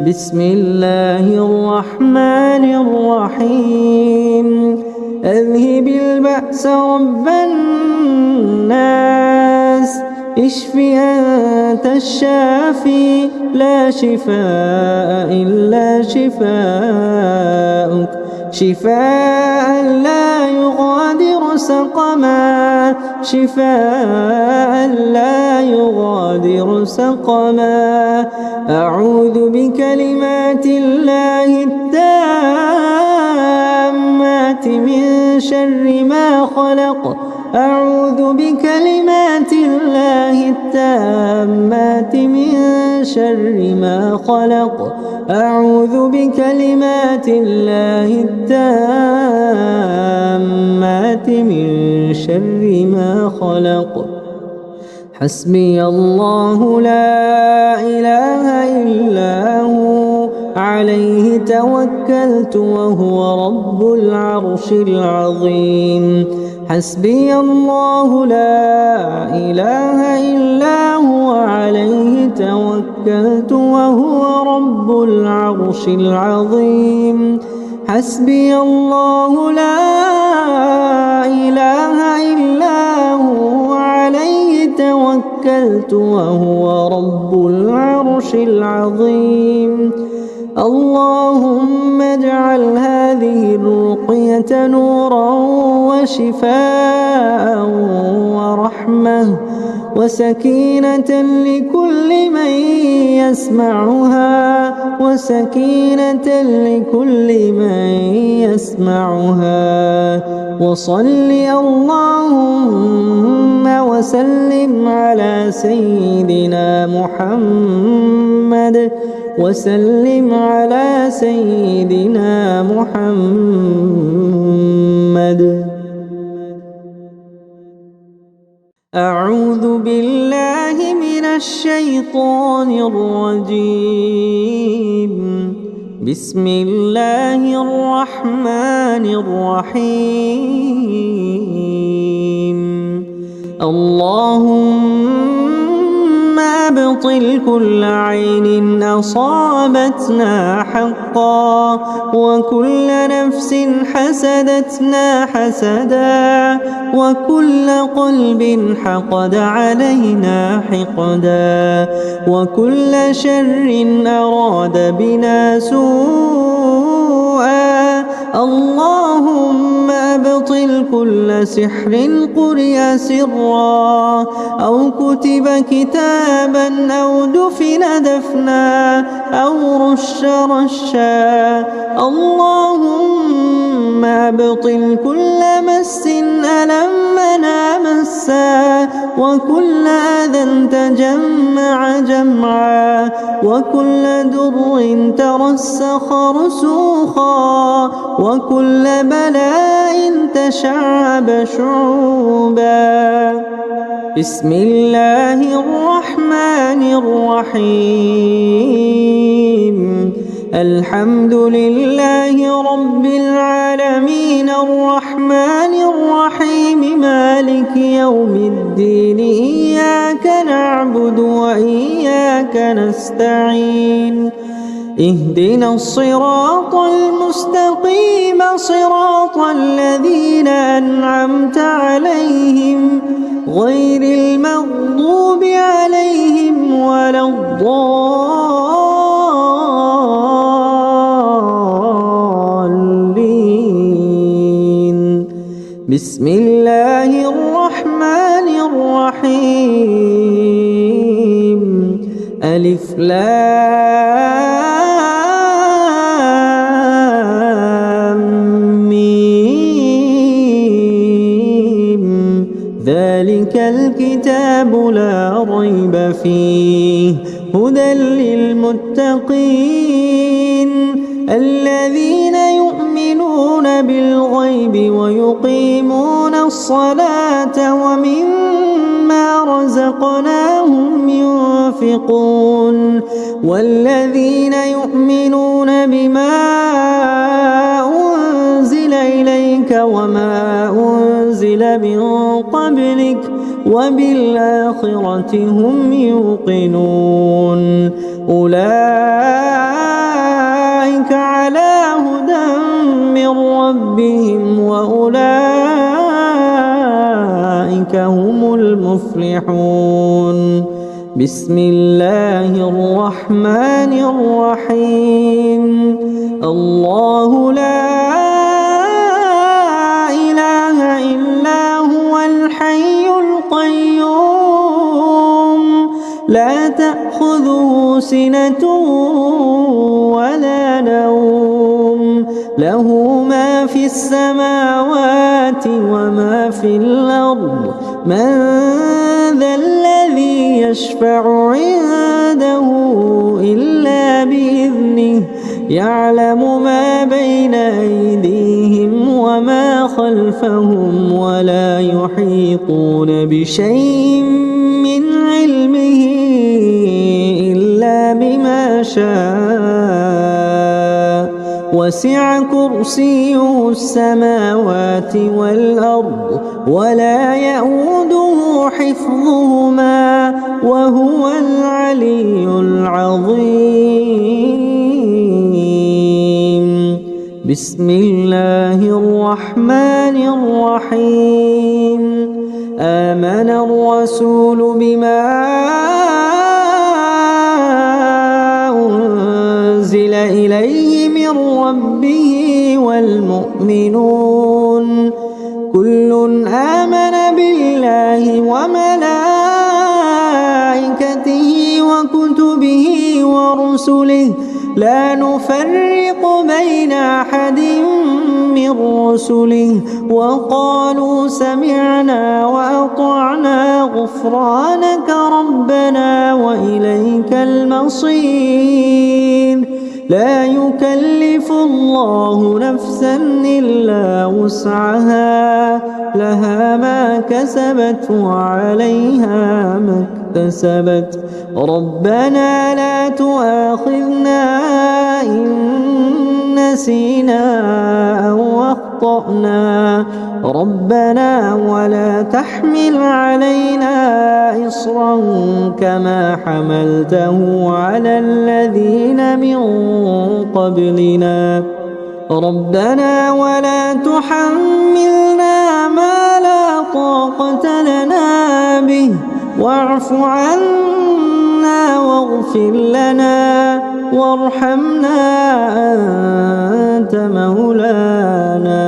بسم الله الرحمن الرحيم. أذهب البأس رب الناس اشف أنت الشافي لا شفاء إلا شفاءك شفاء لا يغادر سقما شفاء لا يغادر سقما. أعوذ بكلمات الله التامات من شر ما خلق. أعوذ بكلمات الله التامات من شر ما خلق. أعوذ بكلمات الله التامات من شر ما خلق. حسبي الله لا إله إلا هو عليه توكلت وهو رب العرش العظيم. حسبي الله لا إله إلا هو عليه توكلت وهو رب العرش العظيم. حسبي الله لا إله إلا هو عليه توكلت وهو رب العرش العظيم. اللهم اجعل هذه الرقية نورا وشفاء ورحمة وسكينة لكل من يسمعها وسكينة لكل من يسمعها. وصل اللهم وسلم على سيدنا محمد وسلم على سيدنا محمد. أعوذ بالله من الشيطان الرجيم. بسم الله الرحمن الرحيم. اللهم أبطل كل عين أصابتنا حقا وكل نفس حسدتنا حسدا وكل قلب حقد علينا حقدا وكل شر أراد بنا سوءا. اللهم أبطل كل سحر قرئ سرا أو كتب كتابا أو دفن دفنا أو رش رشا. اللهم أبطل كل مس ألمنا مسا وكل أذى تجمع جمعا وكل در ترسخ رسوخا وكل بلاء تشعب شعوبا. بسم الله الرحمن الرحيم. الحمد لله رب العالمين الرحمن الرحيم مالك يوم الدين. إياك نعبد وإياك نستعين اهدنا الصراط المستقيم صراط الذين أنعمت عليهم غير المغضوب عليهم ولا الضالين. بسم الله الرحمن الرحيم. ألف لام ميم. ذلك الكتاب لا ريب فيه هدى للمتقين الذين يؤمنون بالغيب ويقيمون الصلاة ومما رزقناهم ينفقون والذين يؤمنون بما أنزل إليك وما أنزل من قبلك وبالآخرة هم يوقنون أولئك على هدى من ربهم وأولئك هم المفلحون. بسم الله الرحمن الرحيم. الله لا إله إلا هو الحي القيوم لا تأخذه سنة ولا نوم له ما في السماوات وما في الأرض. من ذا الذي يشفع عنده إلا بإذنه يعلم ما بين أيديهم وما خلفهم ولا يحيطون بشيء من علمه إلا بما شاء وسع كرسيه السماوات والأرض ولا يئوده حفظهما وهو العلي العظيم. بسم الله الرحمن الرحيم. آمن الرسول بما أنزل إليه من ربه والمؤمنون كل آمن بالله وملائكته وكتبه ورسله لا نفرق بين أحد من رسله وقالوا سمعنا وأطعنا غفرانك ربنا وإليك المصير. لا يكلف الله نفسا إلا وسعها لها ما كسبت وعليها ما اكتسبت. ربنا لا تؤاخذنا إن نسينا أو أخطأنا ربنا ولا تحمل علينا إصرا كما حملته على الذين من قبلنا ربنا ولا تحملنا ما لا طاقة لنا به واعف عنا واغفر لنا وارحمنا أنت مولانا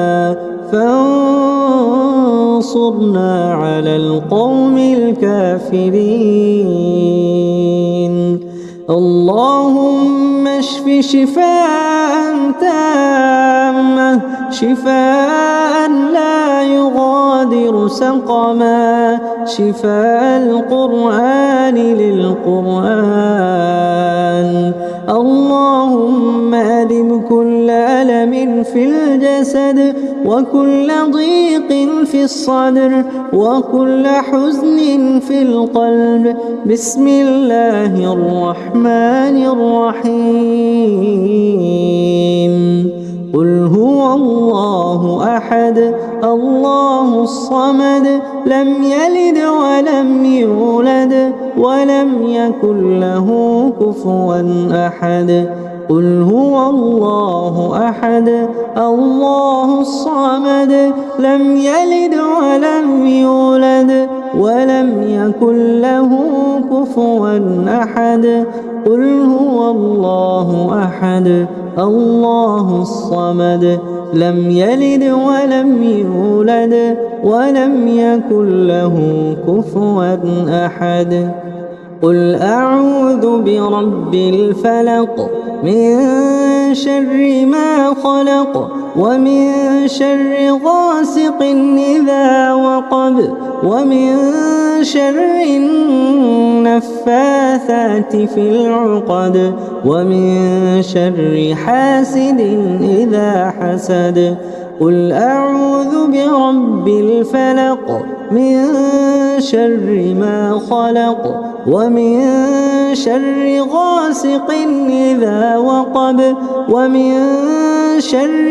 فانصرنا على القوم الكافرين. اللهم اشف شفاء تامة شفاء لا يغادر سقما شفاء القرآن للقرآن. اللهم أدم كل ألم في الجسد وكل ضيق في الصدر وكل حزن في القلب. بسم الله الرحمن الرحيم. قل هو الله أحد الله الصمد لم يلد ولم يولد ولم يكن له كفوا أحد. قل هو الله أحد الله الصمد لم يلد ولم يولد ولم يكن له كفوا أحد قل هو الله أحد الله الصمد لم يلد ولم يولد ولم يكن له كفوا أحد قل أعوذ برب الفلق من شر ما خلق ومن شر غاسق إذا وقب ومن شر النفاثات في العقد ومن شر حاسد إذا حسد قل أعوذ برب الفلق من شر ما خلق ومن شر غاسق إذا وقب ومن شر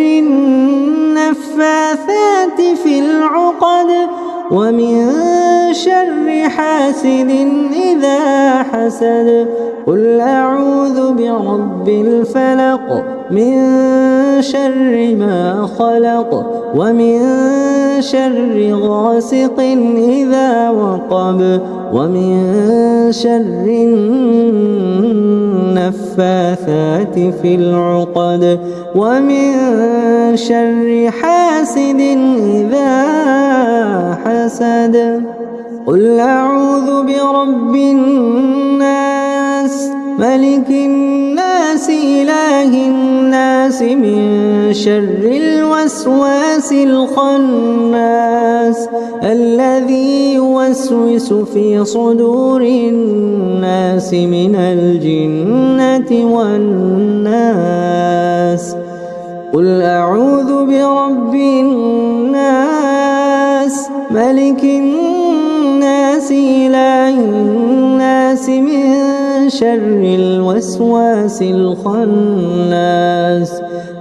النفاثات في العقد ومن شر حاسد إذا حسد قل أعوذ برب الفلق من شر ما خلق ومن شر غاسق إذا وقب ومن شر النفاثات في العقد ومن شر حاسد إذا حسد قل أعوذ برب الناس ملك الناس إله الناس من شر الوسواس الخناس الذي يوسوس في صدور الناس من الجنة والناس قل أعوذ برب الناس ملك الناس إله الناس من شر الوسواس الخناس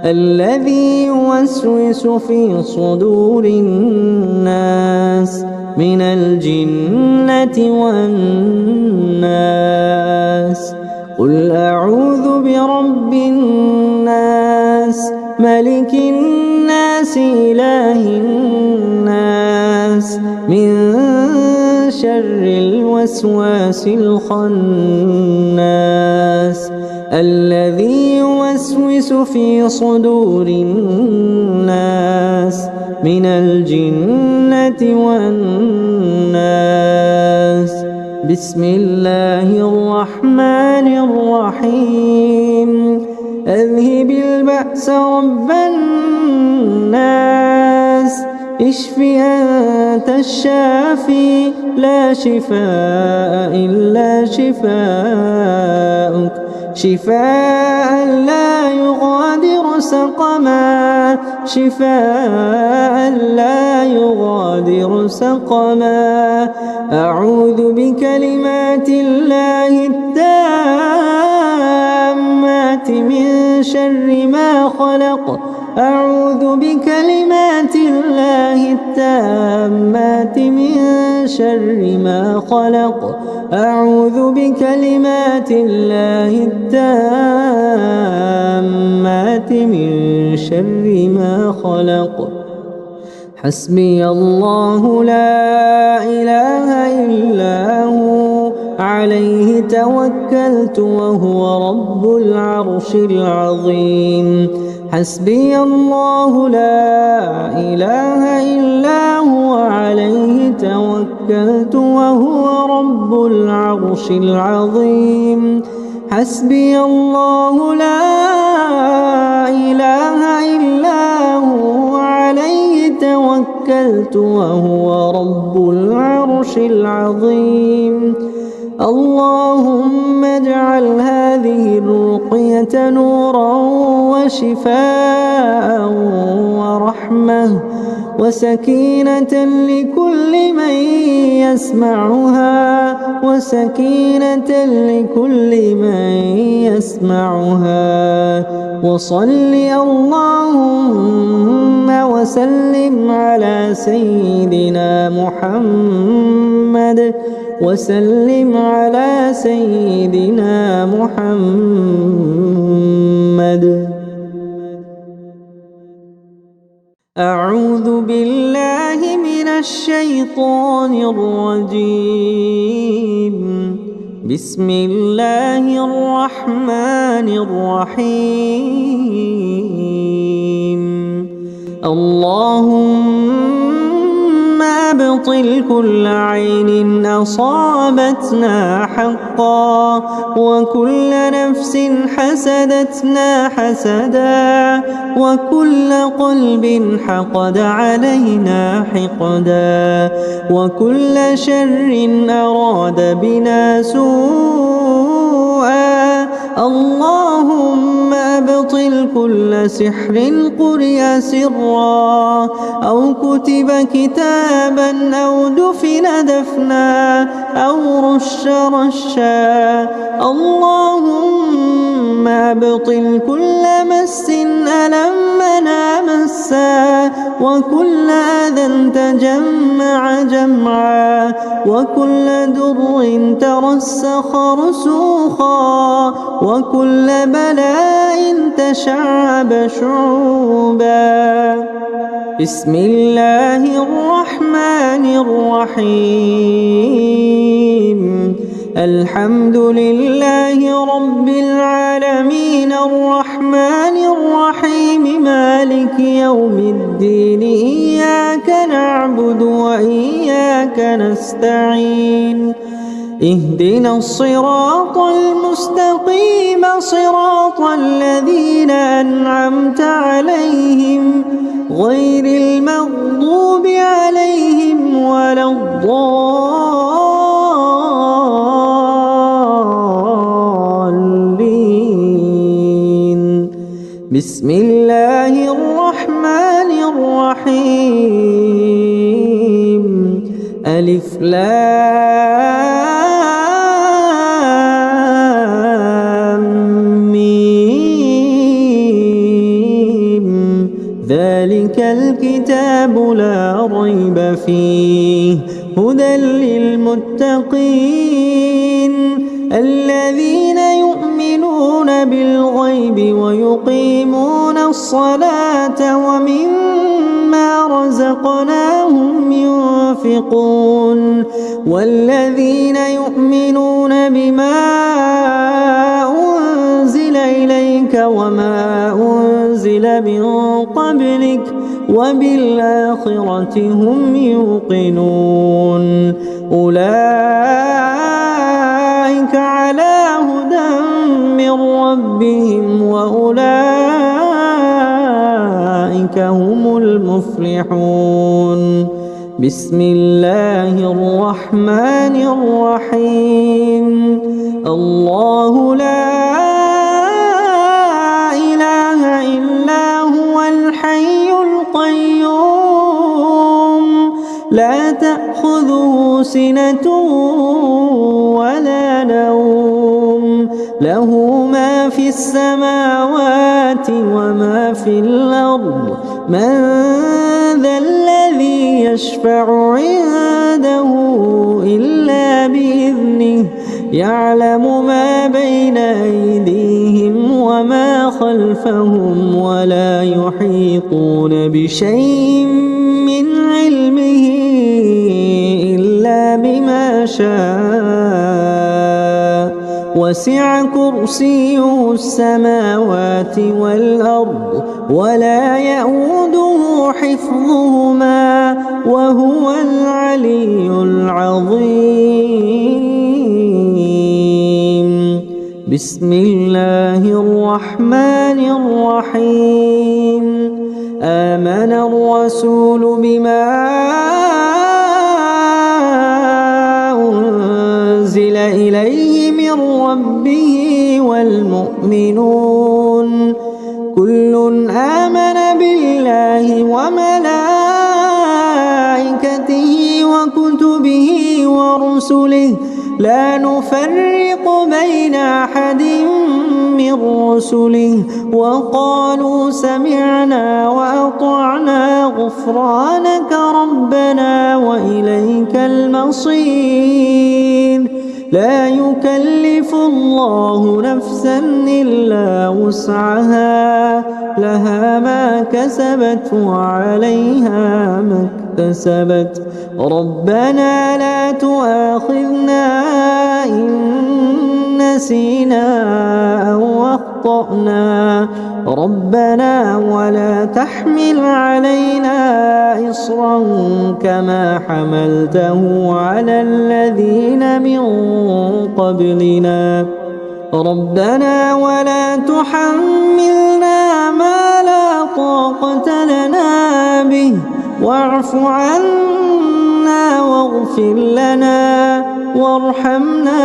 الذي يوسوس في صدور الناس من الجنة والناس قل أعوذ برب الناس ملك الناس إله الناس من شر الوسواس الخناس الذي يوسوس في صدور الناس من الجنة والناس بسم الله الرحمن الرحيم أذهب البأس رب الناس اشف أنت الشافي لا شفاء إلا شفاءك شفاء لا يغادر سقما شفاء لا يغادر سقما أعوذ بكلمات الله التامات من شر ما خلق أعوذ بكلمات الله التامات من شر ما خلق أعوذ بكلمات الله التامات من شر ما خلق حسبي الله لا إله إلا هو عليه توكلت وهو رب العرش العظيم حسبي الله لا إله إلا هو عليه توكلت وهو رب العرش العظيم حسبي الله لا إله إلا هو عليه توكلت وهو رب العرش العظيم اللهم اجعل هذه الرقية نورا وشفاء ورحمة وسكينة لكل من يسمعها وسكينة لكل من يسمعها وصل اللهم وسلم على سيدنا محمد وسلم على سيدنا محمد أعوذ بالله من الشيطان الرجيم. بسم الله الرحمن الرحيم. اللهم أبطل كل عين أصابتنا حقا، وكل نفس حسدتنا حسدا، وكل قلب حقد علينا حقدا، وكل شر أراد بنا سوءا. اللهم أبطل كل سحر قرئ سرا، أو كتب كتابا، أو دفن دفنا، أو رش رشا. اللهم أبطل كل مس ألمنا مسا، وكل أذى تجمع جمعا، وكل در ترسخ رسوخا، وكل بلاء تشعب شعوبا. بسم الله الرحمن الرحيم. الحمد لله رب العالمين، الرحمن الرحيم، مالك يوم الدين. إياك نعبد وإياك نستعين. اهدنا الصراط المستقيم، صراط الذين أنعمت عليهم، غير المغضوب عليهم ولا الضالين. بسم الله الرحمن الرحيم. ألف لام ميم. ذلك الكتاب لا ريب فيه، هدى للمتقين الذين يؤمنون بالغيب ويقيمون الصلاة، ومما رزقناهم ينفقون. والذين يؤمنون بما أنزل إليك وما أنزل من قبلك وبالآخرة هم يوقنون. أولئك على هدى من ربهم، وأولئك هم المفلحون. بسم الله الرحمن الرحيم. الله لا إله إلا هو الحي القيوم، لا تأخذه سنة ولا نوم، له ما في السماوات وما في الأرض. من ذا الذي يشفع عنده إلا بإذنه، يعلم ما بين أيديهم وما خلفهم، ولا يحيطون بشيء من علمه إلا بما شاء. وسع كرسيه السماوات والأرض، ولا يئوده حفظهما، وهو العلي العظيم. بسم الله الرحمن الرحيم. آمن الرسول بما أنزل إليه من ربه والمؤمنون، كل آمن بالله وملائكته وكتبه ورسله، لا نفرق بين أحد من رسله، وقالوا سمعنا وأطعنا غفرانك ربنا وإليك المصير. لا يكلف الله نفسا إلا وسعها لها ما كسبت وعليها ما اكتسبت ربنا لا تؤاخذنا إن نسينا أو أخطأنا ربنا ولا تحمل علينا إصرا كما حملته على الذين من قبلنا ربنا ولا تحملنا ما لا طاقة لنا به واعف عنا واغفر لنا وارحمنا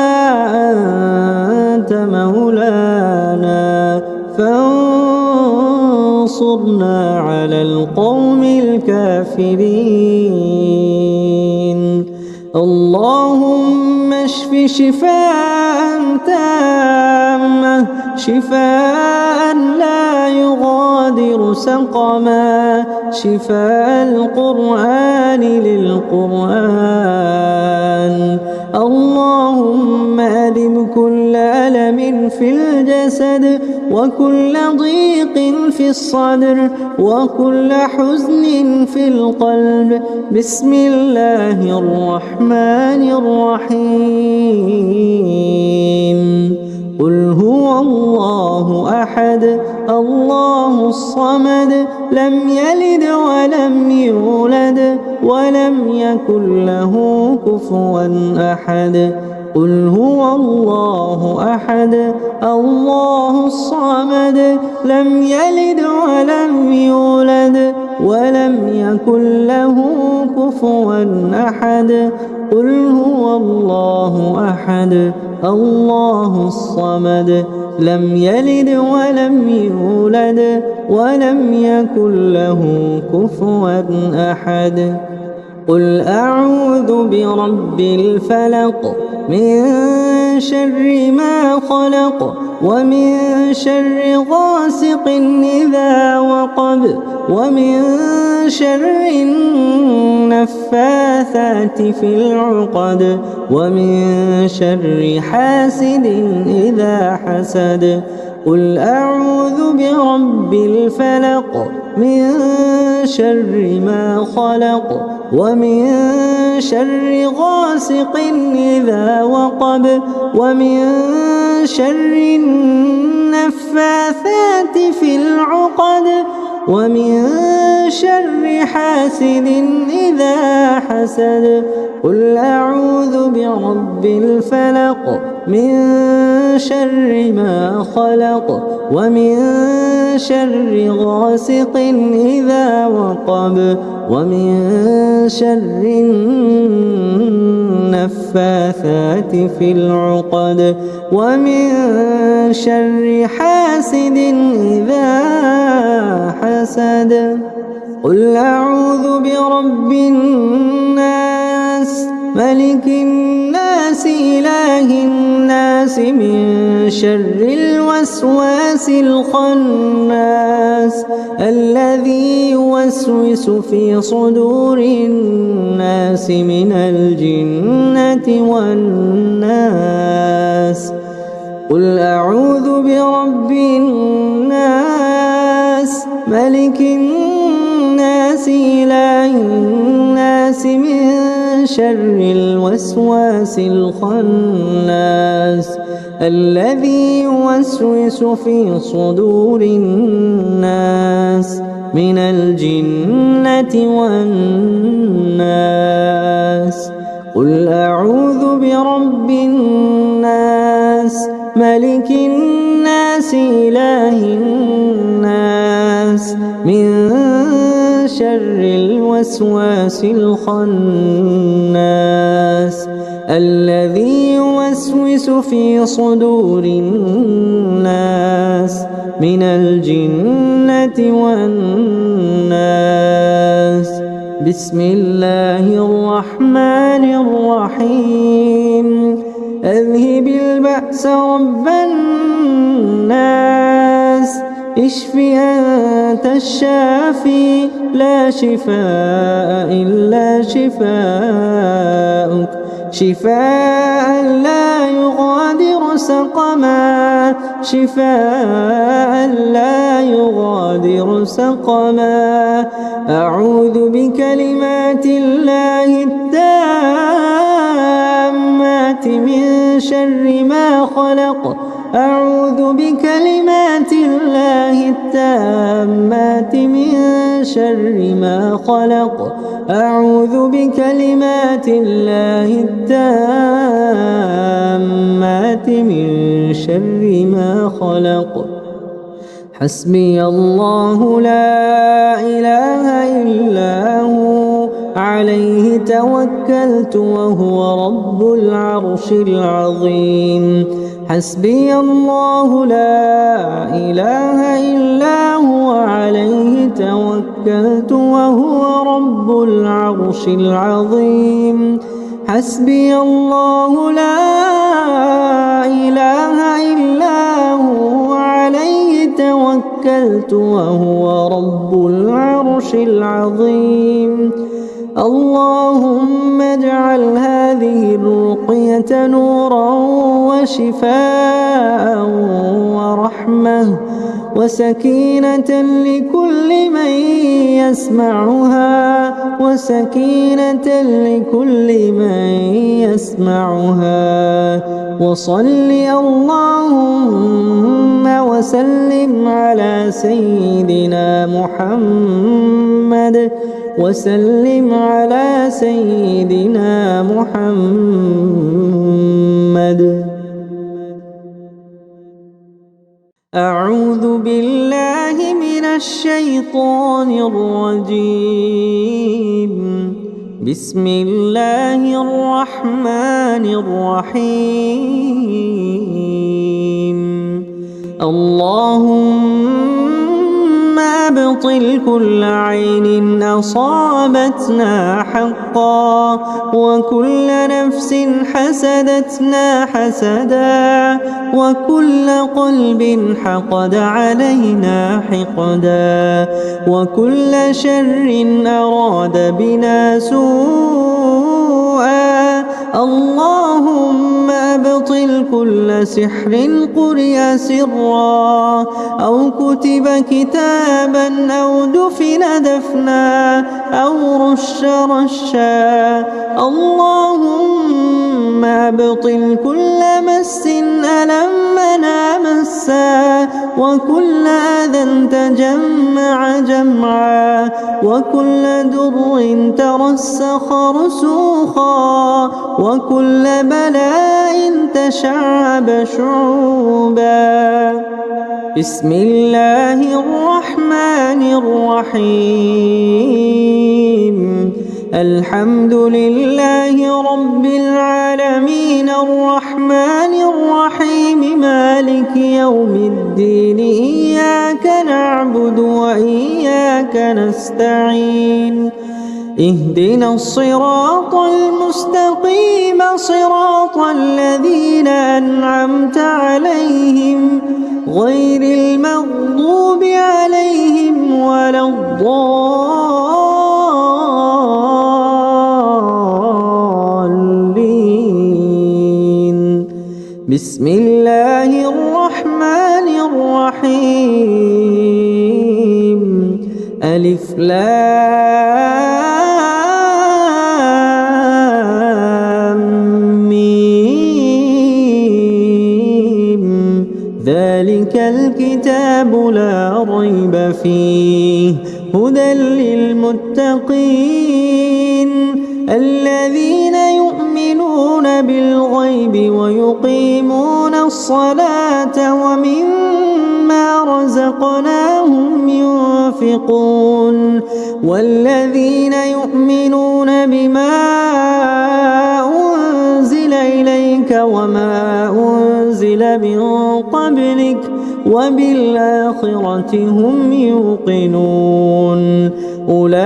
أنت مولانا فانصرنا على القوم الكافرين اللهم اشف شفاء تامة شفاء لا يغادر سقما شفاء القرآن للقرآن اللهم أذب كل ألم في الجسد وكل ضيق في الصدر وكل حزن في القلب بسم الله الرحمن الرحيم قل هو الله أحد الله الصمد لم يلد ولم يولد ولم يكن له كفوا أحد قل هو الله أحد الله الصمد لم يلد ولم يولد ولم يكن له كفوا أحد قل هو الله أحد الله الصمد لم يلد ولم يولد ولم يكن له كفوا أحد قل أعوذ برب الفلق من شر ما خلق ومن شر غاسق إذا وقب ومن شر النفاثات في العقد ومن شر حاسد إذا حسد قل أعوذ برب الفلق من شر ما خلق ومن شر غاسق إذا وقب ومن شر النفاثات في العقد ومن شر حاسد إذا حسد قل أعوذ برب الفلق من شر ما خلق ومن شر غاسق إذا وقب ومن شر النفاثات في العقد ومن شر حاسد إذا حسد قل أعوذ برب الناس ملك الناس إله الناس من شر الوسواس الخناس الذي يوسوس في صدور الناس من الجنة والناس قل أعوذ برب الناس ملك الناس إله الناس من شر الوسواس الخناس الذي يوسوس في صدور الناس من الجنة والناس قل أعوذ برب الناس ملك الناس إله الناس من شر الوسواس الخناس الذي يوسوس في صدور الناس من الجنة والناس بسم الله الرحمن الرحيم أذهب البأس رب الناس اشف أنت الشافي لا شفاء إلا شفاءك شفاء لا يغادر سقما شفاء لا يغادر سقما أعوذ بكلمات الله التامات من شر ما خلق أعوذ بكلمات الله التامات من شر ما خلق أعوذ بكلمات الله التامات من شر ما خلق حسبي الله لا إله إلا هو عليه توكلت وهو رب العرش العظيم حسبي الله لا إله إلا هو عليه توكلت وهو رب العرش العظيم حسبي الله لا إله إلا هو عليه توكلت وهو رب العرش العظيم اللهم اجعل هذه الرقية نورا وشفاء ورحمة وسكينة لكل من يسمعها وصل اللهم وسلم على سيدنا محمد أعوذ بالله من الشيطان الرجيم بسم الله الرحمن الرحيم اللهم أبطل كل عين أصابتنا حقا وكل نفس حسدتنا حسدا وكل قلب حقد علينا حقدا وكل شر أراد بنا سوءا اللهم أبطل كل سحر قرئ سرا أو كتب كتابا أو دفن دفنا أو رش رشا اللهم أبطل كل مس ألمنا مسا وكل أذى تجمع جمعا وكل در ترسخ رسوخا وكل بلاء تشعب شعوبا بسم الله الرحمن الرحيم الحمد لله رب العالمين الرحمن الرحيم مالك يوم الدين إياك نعبد وإياك نستعين اهدنا الصراط المستقيم صراط الذين أنعمت عليهم غير المغضوب عليهم ولا الضالين بسم الله الرحمن الرحيم ألف لام ميم ذلك الكتاب لا ريب فيه هدى للمتقين الذين يؤمنون بالغيب ويقيمون الصلاة ومما رزقناهم ينفقون والذين يؤمنون بما أنزل إليك وما أنزل من قبلك وبالآخرة هم يوقنون أولئك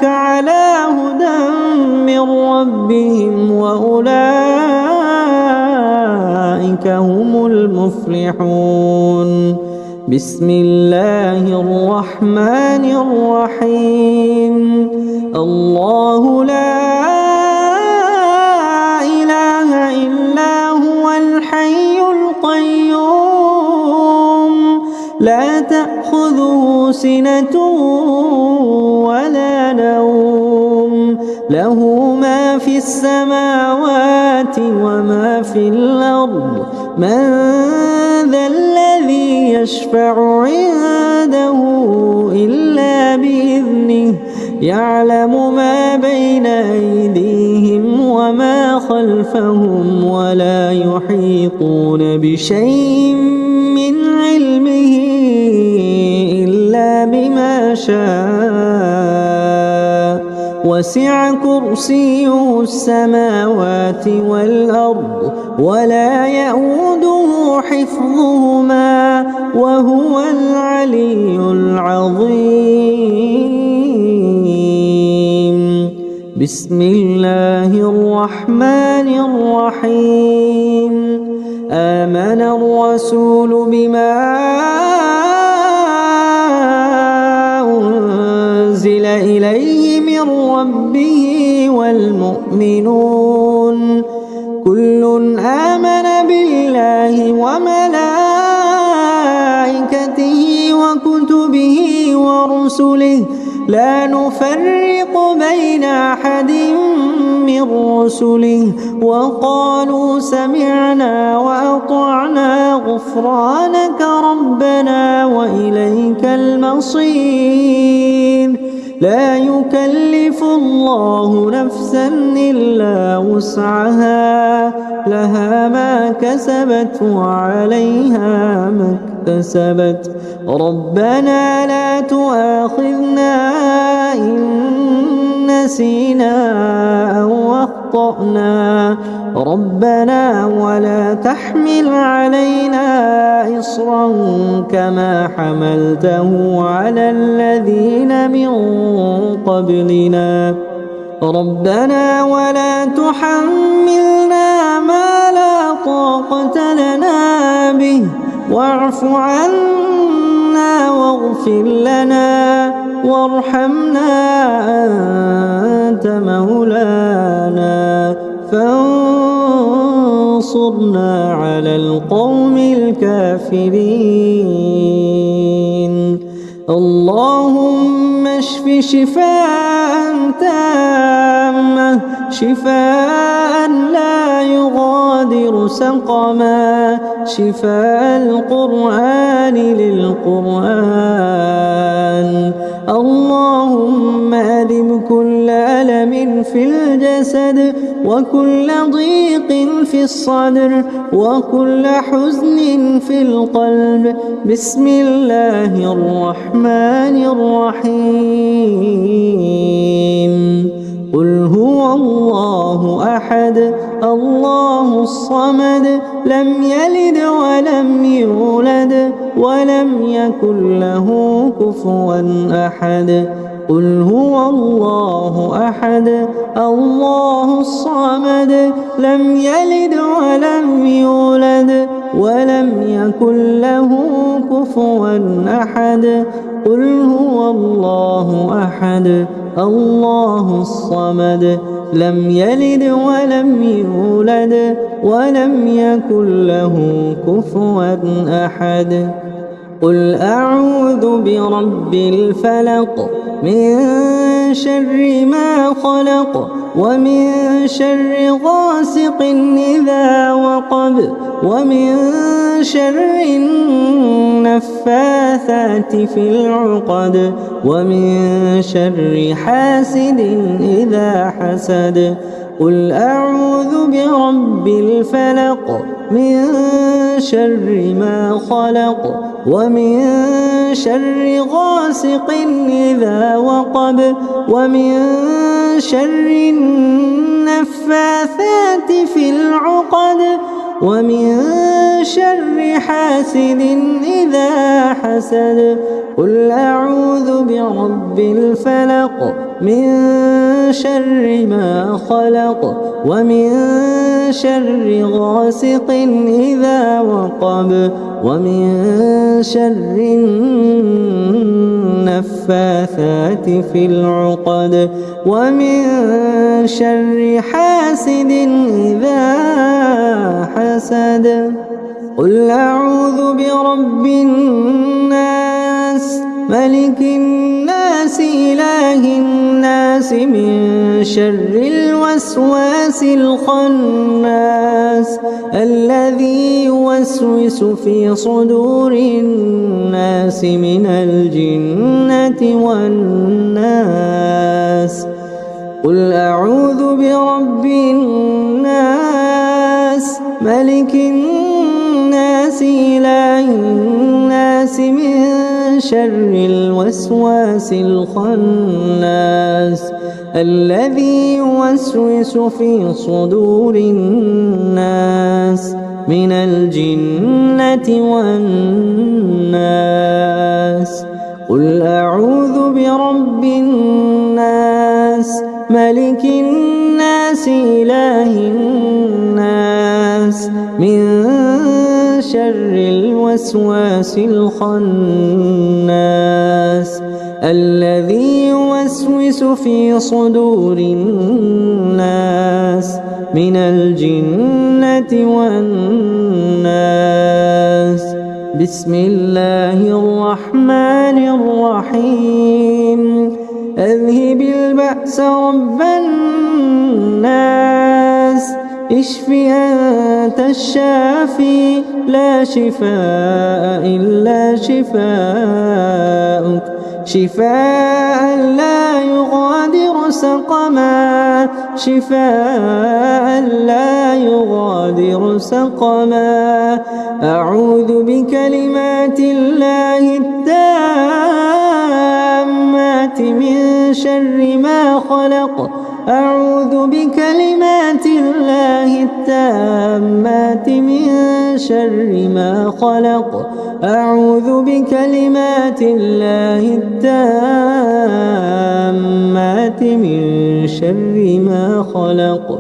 على هدى من ربهم وأولئك هم المفلحون بسم الله الرحمن الرحيم الله لا له ما في السماوات وما في الأرض. من ذا الذي يشفع عنده إلا بإذنه يعلم ما بين أيديهم وما خلفهم ولا يحيطون بشيء من علمه إلا بما شاء. وسع كرسيه السماوات والأرض ولا يئوده حفظهما وهو العلي العظيم. بسم الله الرحمن الرحيم. آمن الرسول بما أنزل إليه من ربه والمؤمنون كل آمن بالله وملائكته وكتبه ورسله لا نفرق بين أحد من رسله وقالوا سمعنا وأطعنا غفرانك ربنا وإليك المصير. لا يكلف الله نفسا إلا وسعها لها ما كسبت وعليها ما اكتسبت. ربنا لا تؤاخذنا إن نسينا أو أخطأنا ربنا ولا تحمل علينا إصرا كما حملته على الذين من قبلنا ربنا ولا تحملنا ما لا طاقة لنا به واعف عنا واغفر لنا وارحمنا أنت مولانا فانصرنا على القوم الكافرين. اللهم اشف شفاء تامة شفاء لا يغادر سقما شفاء القرآن للقرآن. اللهم أذب كل ألم في الجسد وكل ضيق في الصدر وكل حزن في القلب. بسم الله الرحمن الرحيم. قل هو الله أحد الله الصمد لم يلد ولم يولد ولم يكن له كفوا أحد. قل هو الله أحد الله الصمد لم يلد ولم يولد ولم يكن له كفوا أحد. قل هو الله أحد الله الصمد لم يلد ولم يولد ولم يكن له كفوا أحد. قل أعوذ برب الفلق من شر ما خلق ومن شر غاسق إذا وقب ومن شر النفاثات في العقد ومن شر حاسد إذا حسد. قل أعوذ برب الفلق من شر ما خلق ومن شر غاسق إذا وقب ومن شر النفاثات في العقد ومن شر حاسد إذا حسد. قل أعوذ برب الفلق من شر ما خلق ومن شر غاسق إذا وقب ومن شر النفاثات في العقد ومن شر حاسد إذا حسد. قل أعوذ برب الناس ملك الناس إله الناس من شر الوسواس الخناس الذي يوسوس في صدور الناس من الجنة والناس. قل أعوذ برب الناس ملك الناس إله الناس من شر الوسواس الخناس الذي يوسوس في صدور الناس من الجنة والناس. قل أعوذ برب الناس ملك الناس إله الناس من شر الوسواس الخناس الذي يوسوس في صدور الناس من الجنة والناس. بسم الله الرحمن الرحيم. أذهب البأس رب الناس اشف أنت الشافي لا شفاء إلا شفاءك شفاء لا يغادر سقما شفاء لا يغادر سقما. أعوذ بكلمات الله التامات من شر ما خلق. أعوذ بكلمات الله التامات من شر ما خلق. أعوذ بكلمات الله التامات من شر ما خلق.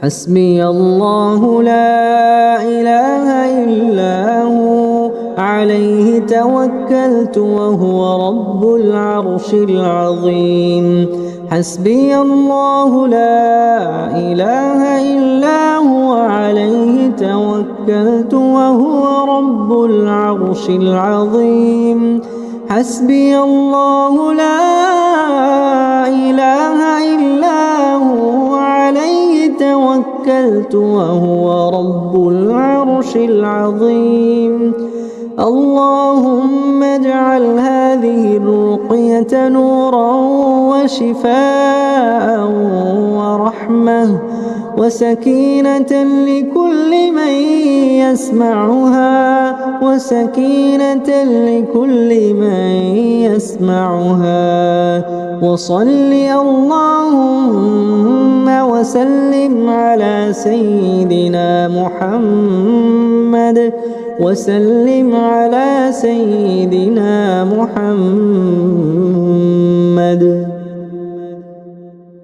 حسبي الله لا إله إلا هو عليه توكلت وهو رب العرش العظيم. حسبي الله لا إله إلا هو عليه توكلت وهو رب العرش العظيم. حسبي الله لا إله إلا هو عليه توكلت وهو رب العرش العظيم. اللهم اجعل هذه الرقية نورا وشفاء ورحمة وسكينة لكل من يسمعها وسكينة لكل من يسمعها. وصل اللهم وسلم على سيدنا محمد وسلم على سيدنا محمد.